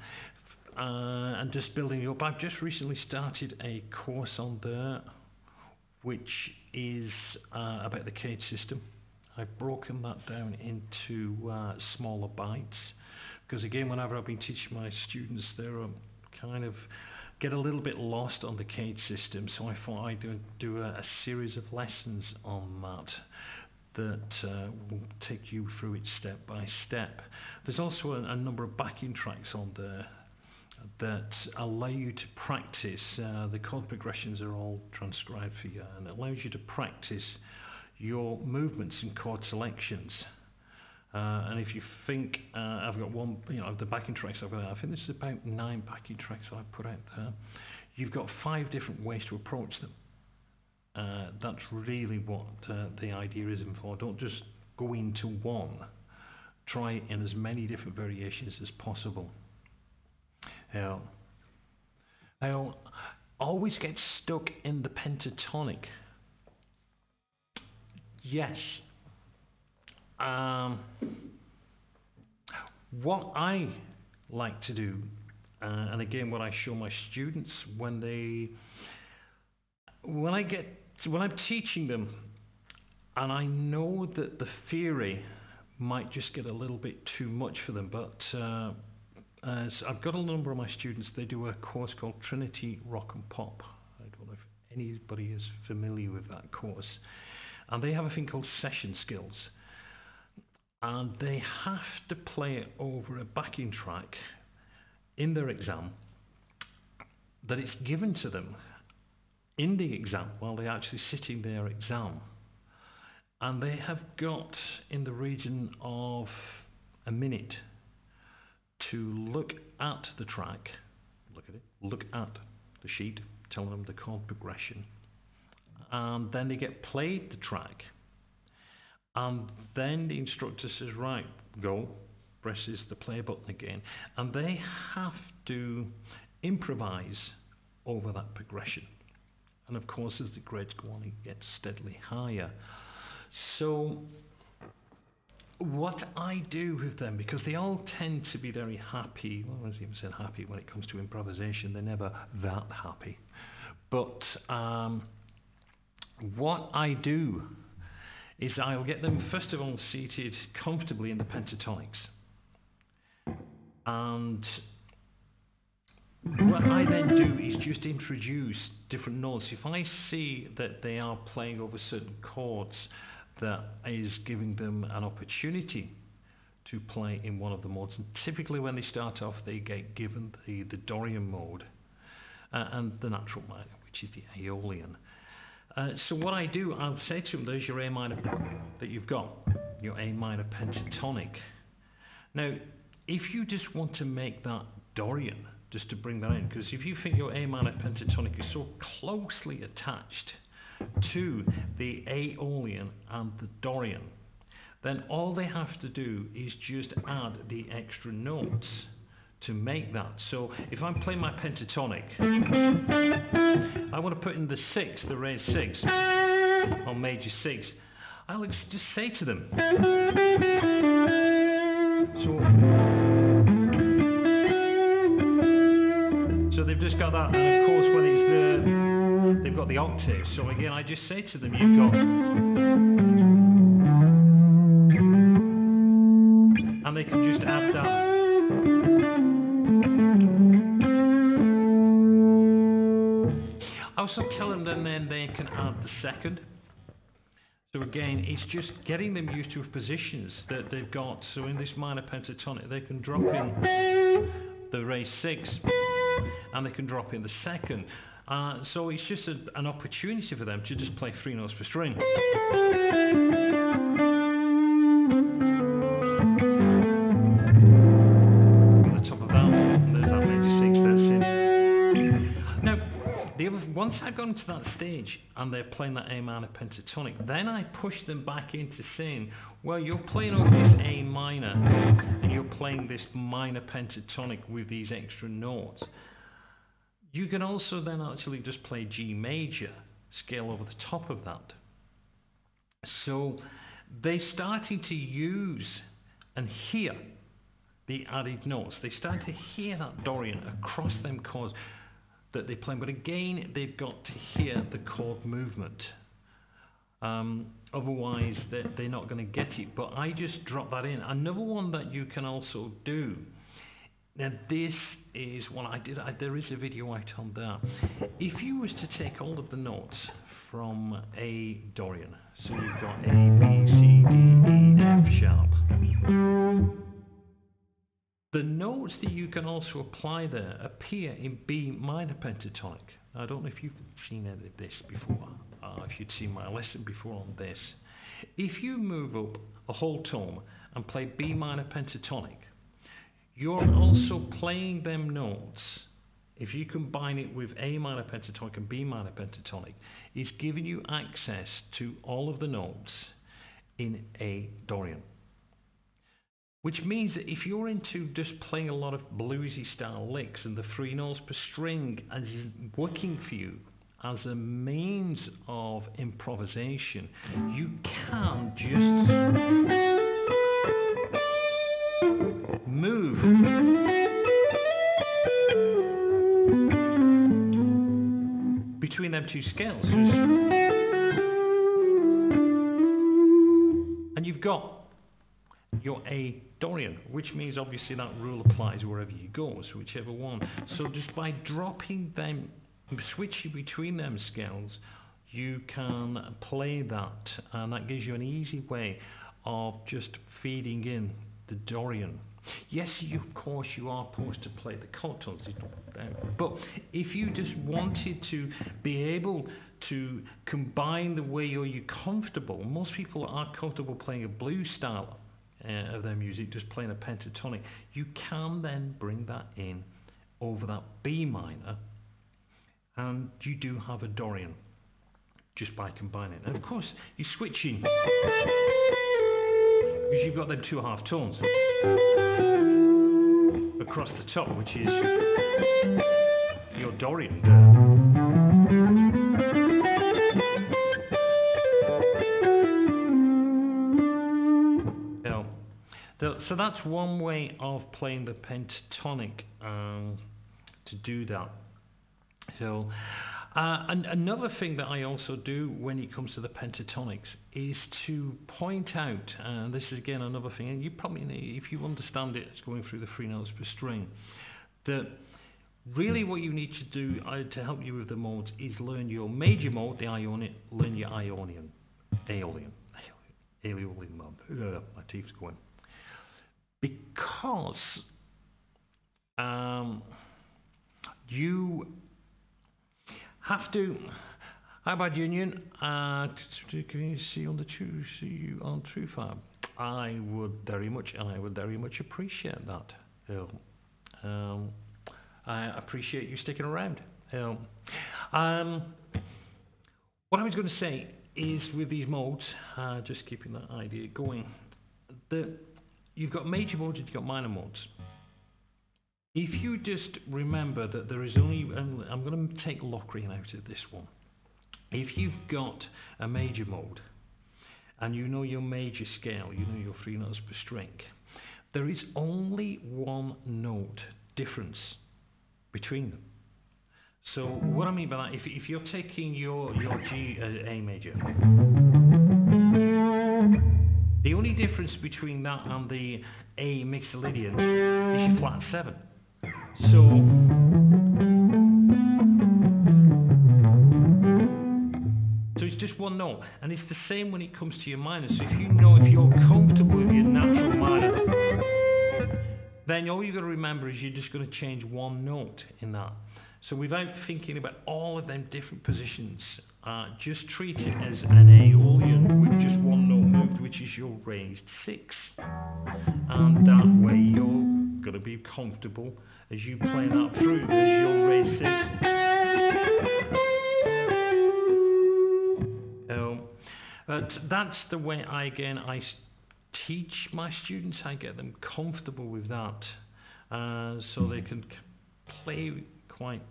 and just building it up. I've just recently started a course on there, which is about the cage system. I've broken that down into smaller bites, because again, whenever I've been teaching my students, they're kind of get a little bit lost on the cage system, so I thought I'd do a series of lessons on that will take you through it step by step. There's also a number of backing tracks on there that allow you to practice. The chord progressions are all transcribed for you, and it allows you to practice your movements and chord selections. And if you think I've got one, the backing tracks I've got, I think this is about 9 backing tracks I've put out there. You've got 5 different ways to approach them. That's really what the idea is for. Don't just go into one. Try it in as many different variations as possible. I'll always get stuck in the pentatonic. Yes, what I like to do, and again, what I show my students when I'm teaching them, and I know that the theory might just get a little bit too much for them, but as I've got a number of my students, they do a course called Trinity Rock and Pop. I don't know if anybody is familiar with that course. And they have a thing called session skills. And they have to play it over a backing track in their exam that it's given to them in the exam while they're actually sitting their exam. And they have got in the region of a minute to look at the track, look at the sheet, tell them the chord progression, and then they get played the track, and then the instructor says, right, go, presses the play button again, and they have to improvise over that progression. And of course, as the grades go on, it gets steadily higher. So what I do with them, because they all tend to be very happy, well, as even said happy when it comes to improvisation, they're never that happy. But what I do is I'll get them first of all seated comfortably in the pentatonics. And what I then do is just introduce different notes. If I see that they are playing over certain chords that is giving them an opportunity to play in one of the modes, and typically when they start off they get given the Dorian mode and the natural minor, which is the Aeolian. So what I do, I'll say to them, there's your A minor that you've got, your A minor pentatonic. Now, if you just want to make that Dorian, just to bring that in, because if you think your A minor pentatonic is so closely attached to the Aeolian and the Dorian, then all they have to do is just add the extra notes to make that. So if I'm playing my pentatonic, I want to put in the 6, the raised 6, or major 6, I'll just say to them, so they've just got that, and of course when it's they've got the octave, so again I just say to them, you've got, and they can just add that. I also tell them then they can add the second. So again, it's just getting them used to positions that they've got. So in this minor pentatonic, they can drop in the raised 6, and they can drop in the second. So it's just an opportunity for them to just play 3 notes per string. Once I've gone to that stage and they're playing that A minor pentatonic, then I push them back into saying, well, you're playing over this A minor and you're playing this minor pentatonic with these extra notes. You can also then actually just play G major, scale over the top of that. So they're starting to use and hear the added notes. They start to hear that Dorian across them chords that they play, but again they've got to hear the chord movement, otherwise they're not going to get it. But I just drop that in. Another one that you can also do, now this is what I did, there is a video out on that. If you was to take all of the notes from a Dorian, so you've got A, B, C, D, E, F sharp, the notes that you can also apply there appear in B minor pentatonic. I don't know if you've seen any of this before, if you'd seen my lesson before on this. If you move up a whole tone and play B minor pentatonic, you're also playing them notes. If you combine it with A minor pentatonic and B minor pentatonic, it's giving you access to all of the notes in A Dorian. Which means that if you're into just playing a lot of bluesy style licks and the 3 notes per string is working for you as a means of improvisation, you can just two scales. And you've got your A Dorian, which means obviously that rule applies wherever you go, so whichever one. So just by dropping them, switching between them scales, you can play that, and that gives you an easy way of just feeding in the Dorian. Yes, of course, you are supposed to play the chord tones, but if you just wanted to be able to combine the way you're comfortable, most people are comfortable playing a blues style of their music, just playing a pentatonic. You can then bring that in over that B minor, and you do have a Dorian just by combining. And of course, you're switching because you've got them two half tones across the top, which is your Dorian. So that's one way of playing the pentatonic to do that. So another thing that I also do when it comes to the pentatonics is to point out, and this is again another thing, and you probably need, if you understand it, it's going through the 3 notes per string, that really what you need to do to help you with the modes is learn your major mode, the Ionian, learn your Aeolian mode. My teeth's going. Because you have to. How about Union? Can you see on TrueFie? I would very much appreciate that. I appreciate you sticking around. What I was going to say is with these modes, just keeping that idea going, that you've got major modes and you've got minor modes. If you just remember that there is only, I'm going to take Locrian out of this one. If you've got a major mode and you know your major scale, you know your 3 notes per string, there is only one note difference between them. So what I mean by that, if you're taking your G A major, the only difference between that and the A Mixolydian is your flat 7. So it's just one note, and it's the same when it comes to your minor. So if you're comfortable with your natural minor, then all you've got to remember is you're just going to change one note in that. So without thinking about all of them different positions, just treat it as an Aeolian with just one note moved, which is your raised 6. And that way you're going to be comfortable as you play that through as your raised 6. But that's the way I teach my students. I get them comfortable with that, so they can play quite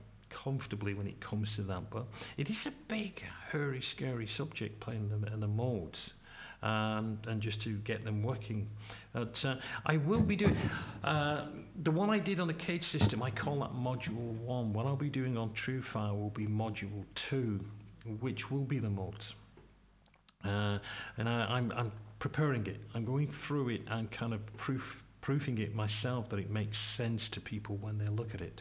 comfortably when it comes to that. But it is a big, hairy, scary subject, playing them in the modes, and just to get them working. But I will be doing the one I did on the cage system. I call that module 1. What I'll be doing on TrueFie will be module 2, which will be the modes. And I'm preparing it. I'm going through it and kind of proofing it myself that it makes sense to people when they look at it.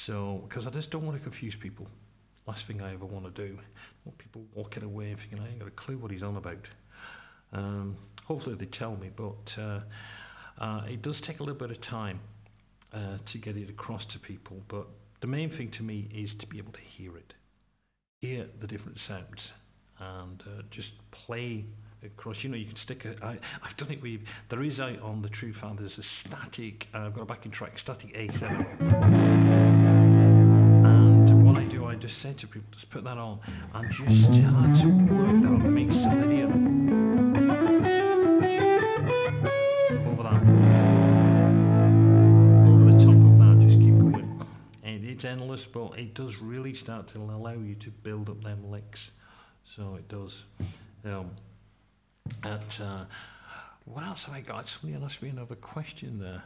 So, because I just don't want to confuse people. Last thing I ever want to do. I want people walking away thinking I ain't got a clue what he's on about. Hopefully they tell me, but it does take a little bit of time to get it across to people. But the main thing to me is to be able to hear it, hear the different sounds, and just play across. You know, you can stick I've done it with, there is out on the TrueFie, there's a static, I've got a backing track, static A7. I just said to people, just put that on and just start to work that Mixolydian over that, over the top of that. Just keep going, and it's endless, but it does really start to allow you to build up them licks. So it does. What else have I got? Somebody asked me another question there.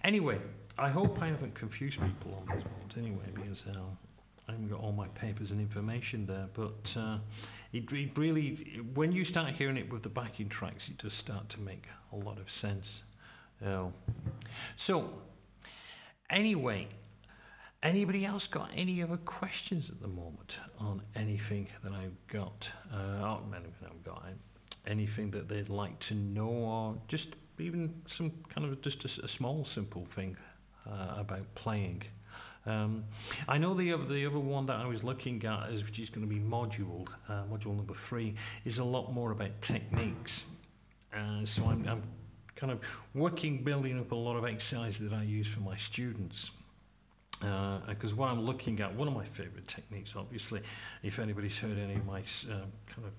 Anyway, I hope I haven't confused people on this one anyway, because I haven't got all my papers and information there, but it really, when you start hearing it with the backing tracks, it does start to make a lot of sense. So, anyway, anybody else got any other questions at the moment on anything that I've got? Anything that they'd like to know, or just even some kind of just a small, simple thing about playing. I know the other one that I was looking at, which is going to be module number 3, is a lot more about techniques. So I'm kind of building up a lot of exercises that I use for my students. Because what I'm looking at, one of my favourite techniques, obviously, if anybody's heard any of my kind of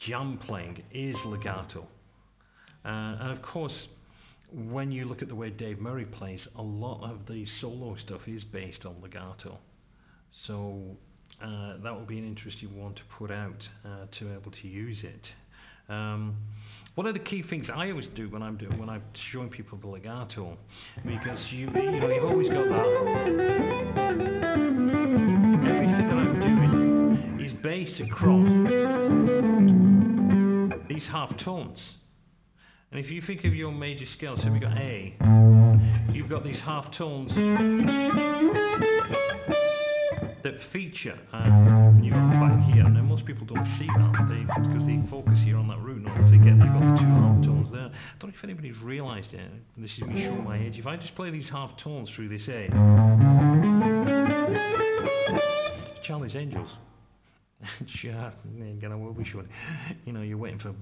jam playing, is legato. And of course, when you look at the way Dave Murray plays, a lot of the solo stuff is based on legato. So that would be an interesting one to put out to be able to use it. One of the key things I always do when I'm showing people the legato, because you've always got that. Everything that I'm doing is based across these half tones. And if you think of your major scales, so we've got A, you've got these half tones that feature, you've got the back here, and most people don't see that, because they focus here on that root note, they get they've got the 2 half tones there. I don't know if anybody's realised it, and this is me showing my age. If I just play these half tones through this A, Charlie's Angels. Sure, again, I will be showing. You're waiting for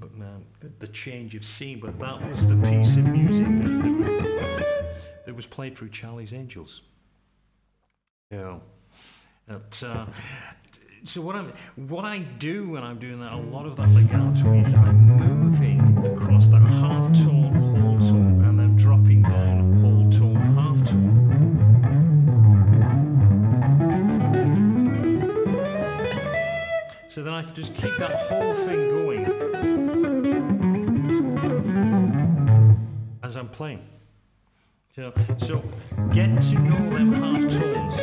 the change of scene, but that was the piece of music that was played through Charlie's Angels. Yeah. So what I do when I'm doing that, a lot of that legato is I'm moving across that half tone, whole tone, and then dropping down whole tone, half tone. So then I can just keep that whole thing going as I'm playing. So get to know them half tones,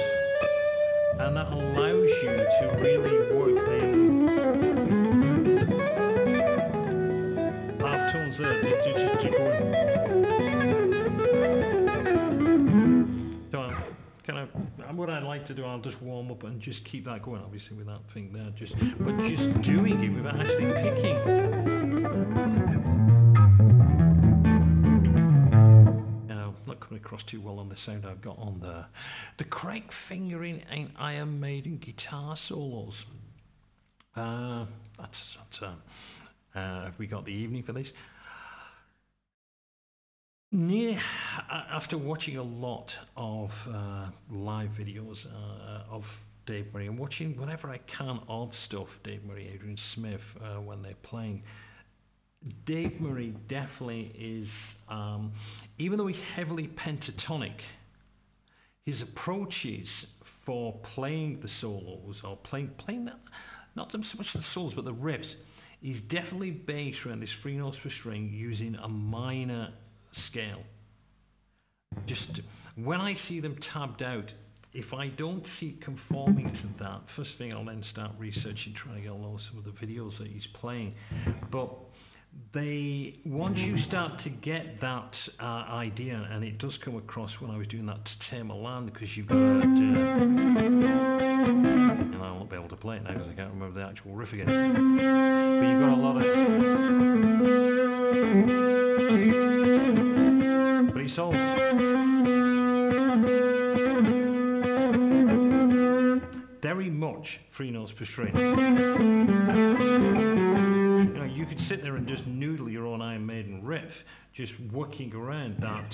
and that allows you to really work them half tones there to go in. So what I'd like to do, I'll just warm up and just keep that going, obviously with that thing there, but just doing it without actually picking. Not coming across too well on the sound I've got on there. The correct fingering in Iron Maiden guitar solos. Have we got the evening for this? Yeah, after watching a lot of live videos of Dave Murray, and watching whenever I can of stuff, Dave Murray, Adrian Smith, when they're playing, Dave Murray definitely is, even though he's heavily pentatonic, his approaches for playing the solos, or playing not so much the solos, but the riffs, is definitely based around this 3 notes per string using a minor scale. Just when I see them tabbed out, if I don't see it conforming to that, first thing I'll then start researching, trying to get a load of some of the videos that he's playing. But once you start to get that idea, and it does come across when I was doing that to Tame a Land, because you've got and I won't be able to play it now because I can't remember the actual riff again. But you've got a lot of, but it's all very much 3 notes per string. You could sit there and just noodle your own Iron Maiden riff, just working around that.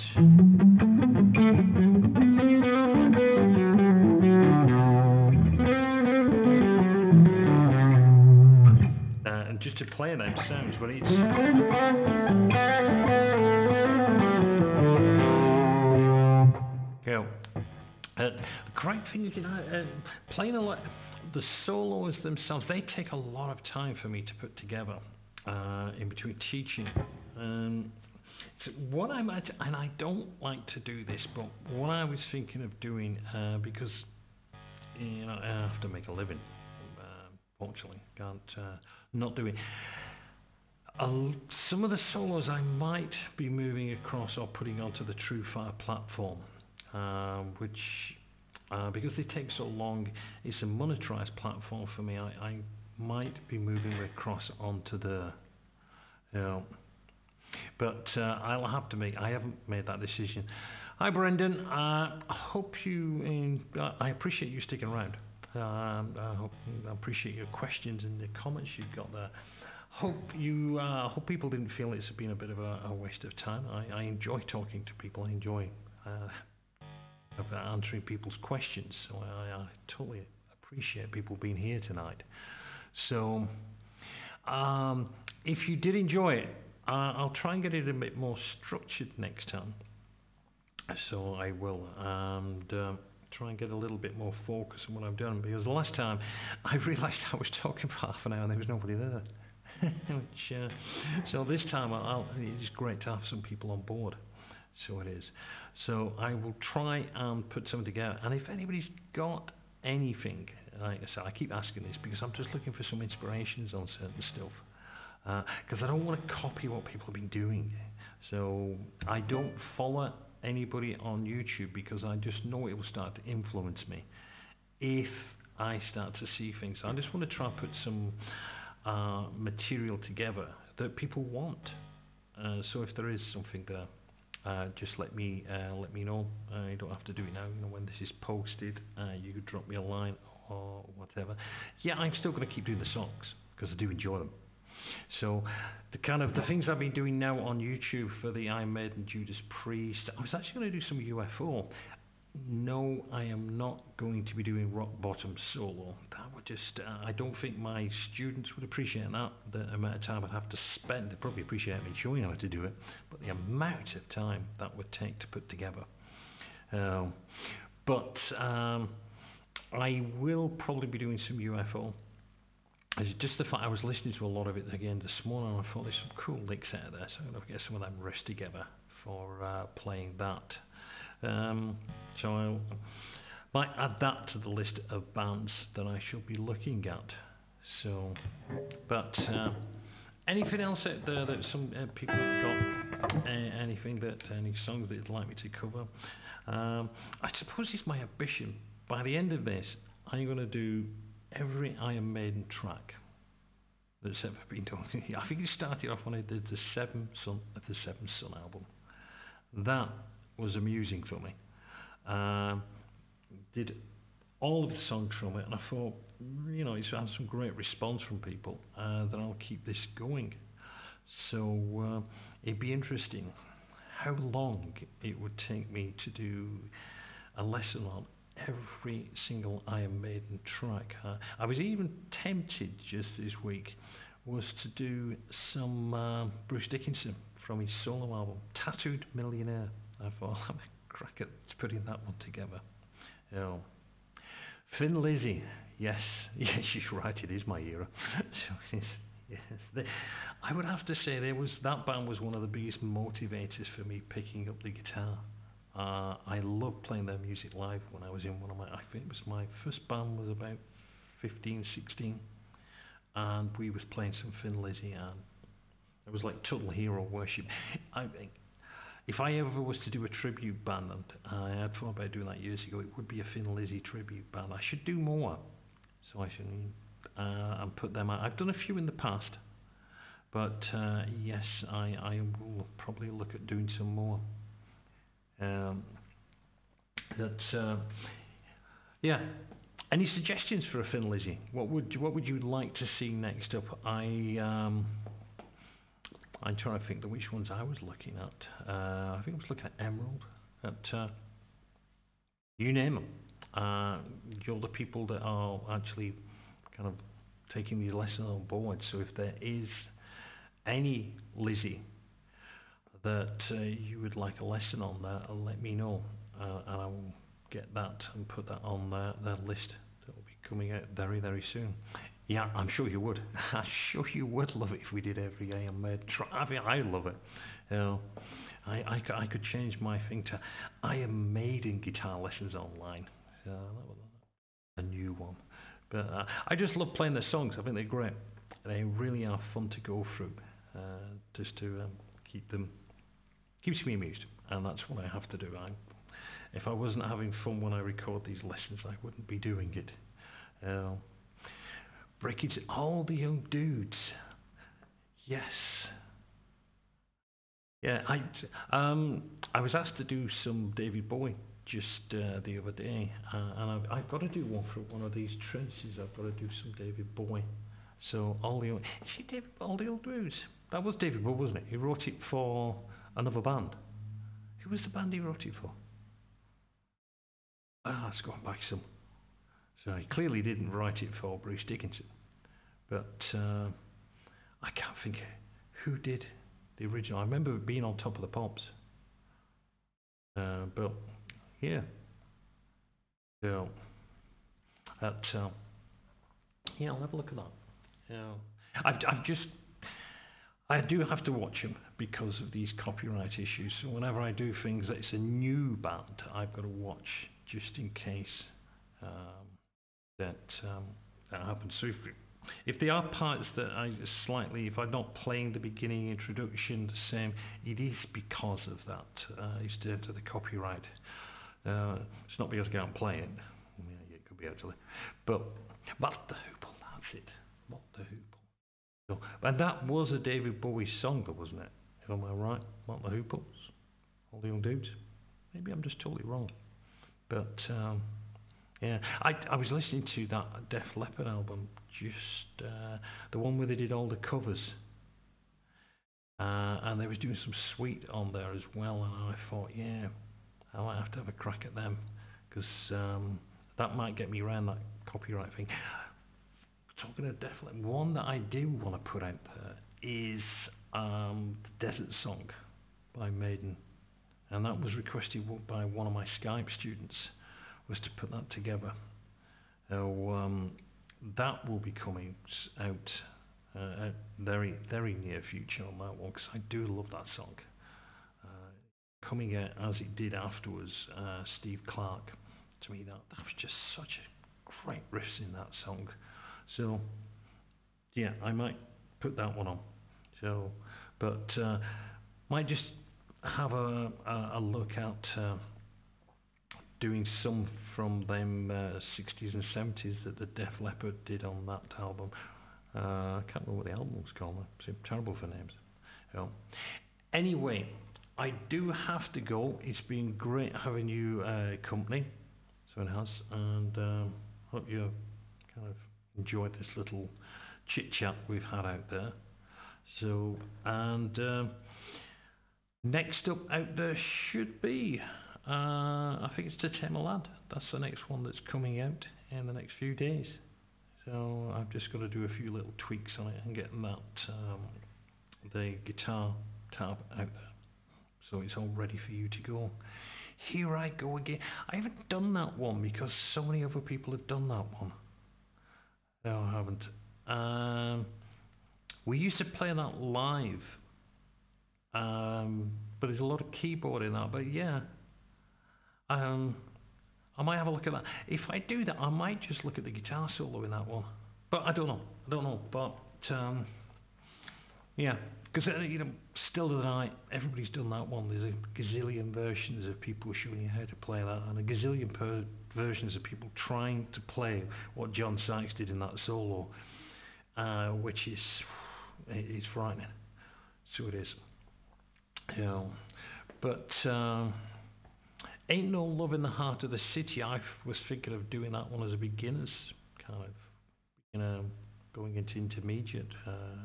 And just to play them sounds, but it's the correct thing is, playing a lot. The solos themselves, they take a lot of time for me to put together in between teaching. So what and I don't like to do this, but what I was thinking of doing, because you know, I have to make a living. Fortunately, can't not do it. Some of the solos I might be moving across or putting onto the TrueFie platform, which because they take so long, it's a monetized platform for me. I might be moving across onto the, you know, but I'll have to make. I haven't made that decision. Hi, Brendan. I hope you. I appreciate you sticking around. I appreciate your questions and the comments you've got there. Hope people didn't feel it's been a bit of a waste of time. I enjoy talking to people. I enjoy answering people's questions. So I totally appreciate people being here tonight. So if you did enjoy it, I'll try and get it a bit more structured next time. So I will, and try and get a little bit more focus on what I've done, because the last time I realised I was talking for half an hour and there was nobody there. So this time it's great to have some people on board. So it is. So I will try and put something together. And if anybody's got anything, like I said, I keep asking this because I'm just looking for some inspirations on certain stuff. Because I don't want to copy what people have been doing. So I don't follow anybody on YouTube because I just know it will start to influence me if I start to see things. I just want to try and put some material together that people want. So if there is something there, just let me know. You don't have to do it now. You know, when this is posted, you could drop me a line or whatever. Yeah, I'm still going to keep doing the songs because I do enjoy them. So the things I've been doing now on YouTube for the Iron Maiden, Judas Priest, I was actually going to do some UFO. No, I am not going to be doing rock bottom solo. That would just, I don't think my students would appreciate that, the amount of time I'd have to spend. They'd probably appreciate me showing how to do it, but the amount of time that would take to put together. But I will probably be doing some UFO. It's just the fact I was listening to a lot of it again this morning, and I thought there's some cool licks out there, so I'm going to get some of them riffs together for playing that. So I might add that to the list of bands that I shall be looking at. So, but anything else out there that some people have got? Any songs that you'd like me to cover? I suppose it's my ambition. By the end of this, I'm going to do every Iron Maiden track that's ever been done. I think it started off when I did the Seventh Son album. That was amusing for me. Did all of the songs from it, and I thought, you know, it's had some great response from people, that I'll keep this going. So it'd be interesting how long it would take me to do a lesson on every single Iron Maiden track. I was even tempted just this week was to do some Bruce Dickinson from his solo album, Tattooed Millionaire. I thought I'll have a crack at putting that one together. You know, Thin Lizzy, yes, you're right, it is my era. So yes, I would have to say that band was one of the biggest motivators for me picking up the guitar. I loved playing their music live when I was in one of I think it was my first band was about 15, 16, and we was playing some Thin Lizzy, and it was like total hero worship. If I ever was to do a tribute band, and I had thought about doing that years ago, it would be a Thin Lizzy tribute band. I should do more, so I should and put them out. I've done a few in the past, but yes, I will probably look at doing some more. Yeah. Any suggestions for a Thin Lizzy? What would you like to see next up? I'm trying to think of which ones I was looking at. I think I was looking at Emerald. You name them. You're the people that are actually kind of taking these lessons on board. So if there is any Lizzy that you would like a lesson on there, let me know, and I will get that and put that on the list that will be coming out very, very soon. Yeah, I'm sure you would. I'm sure you would love it if we did every Iron Maiden track. I mean, I love it. You know, I could change my thing to Iron Maiden guitar lessons online. a new one. But I just love playing the songs. I think they're great. They really are fun to go through, just to keeps me amused, and that's what I have to do. If I wasn't having fun when I record these lessons, I wouldn't be doing it. Breaking all the young dudes. Yes. Yeah, I was asked to do some David Bowie just the other day, and I've got to do one for one of these traces. I've got to do some David Bowie. So all the old dudes. That was David Bowie, wasn't it? He wrote it for another band. Who was the band he wrote it for? It's going back some. So he clearly didn't write it for Bruce Dickinson. But I can't think who did the original. I remember it being on Top of the Pops. But yeah. So that yeah, I'll have a look at that. I do have to watch them because of these copyright issues. So whenever I do things that it's a new band, I've got to watch just in case that happens. So if there are parts that if I'm not playing the beginning introduction the same, it is because of that. It's due to the copyright. It's not because I can't play it. Yeah, it could be actually. But What the Hoople, that's it. What the Hoople. So, and that was a David Bowie song, wasn't it? Am I right? What the Hooples? All the young dudes? Maybe I'm just totally wrong. But yeah, I was listening to that Def Leppard album, just the one where they did all the covers, and they was doing some Sweet on there as well, and I thought, yeah, I might have to have a crack at them, because that might get me around that copyright thing. Talking of Def Leppard, one that I do want to put out there is the Desert Song by Maiden, and that was requested by one of my Skype students, was to put that together. That will be coming out very, very near future on that one, because I do love that song. Coming out as it did afterwards, Steve Clark, to me that was just such a great riffs in that song. So yeah, I might put that one on. So, but might just have a look at doing some from them 60s and 70s that the Def Leppard did on that album. I can't remember what the album was called. I'm terrible for names. Anyway, I do have to go. It's been great having you company. So it has, and hope you kind of enjoyed this little chit chat we've had out there. So, and next up out there should be, I think it's To Tame a Lad. That's the next one that's coming out in the next few days. So I've just got to do a few little tweaks on it and get that the guitar tab out there, so it's all ready for you to go. Here I go again. I haven't done that one because so many other people have done that one. No, I haven't. We used to play that live, but there's a lot of keyboard in that. But yeah, I might have a look at that. If I do that, I might just look at the guitar solo in that one. But I don't know. But yeah, because still tonight, everybody's done that one. There's a gazillion versions of people showing you how to play that, and a gazillion versions of people trying to play what John Sykes did in that solo, which is it's frightening. So it is. But Ain't No Love in the Heart of the City, I was thinking of doing that one as a beginner's kind of, going into intermediate,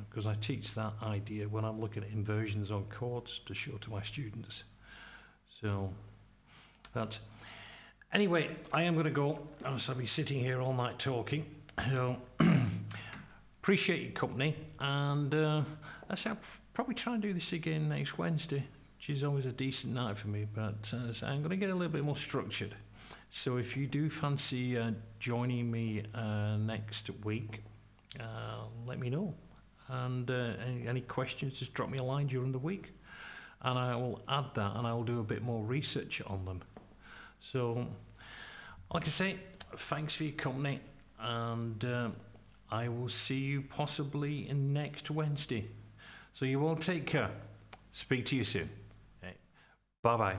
because I teach that idea when I'm looking at inversions on chords to show to my students. So that. Anyway, I am going to go, as I'll be sitting here all night talking. So appreciate your company, and I'll probably try and do this again next Wednesday, which is always a decent night for me, but so I'm going to get a little bit more structured. So if you do fancy joining me next week, let me know, and any questions, just drop me a line during the week, and I will add that, and I will do a bit more research on them. So like I say, thanks for your company, and I will see you possibly next Wednesday. So you all take care. Speak to you soon. Okay. Bye bye.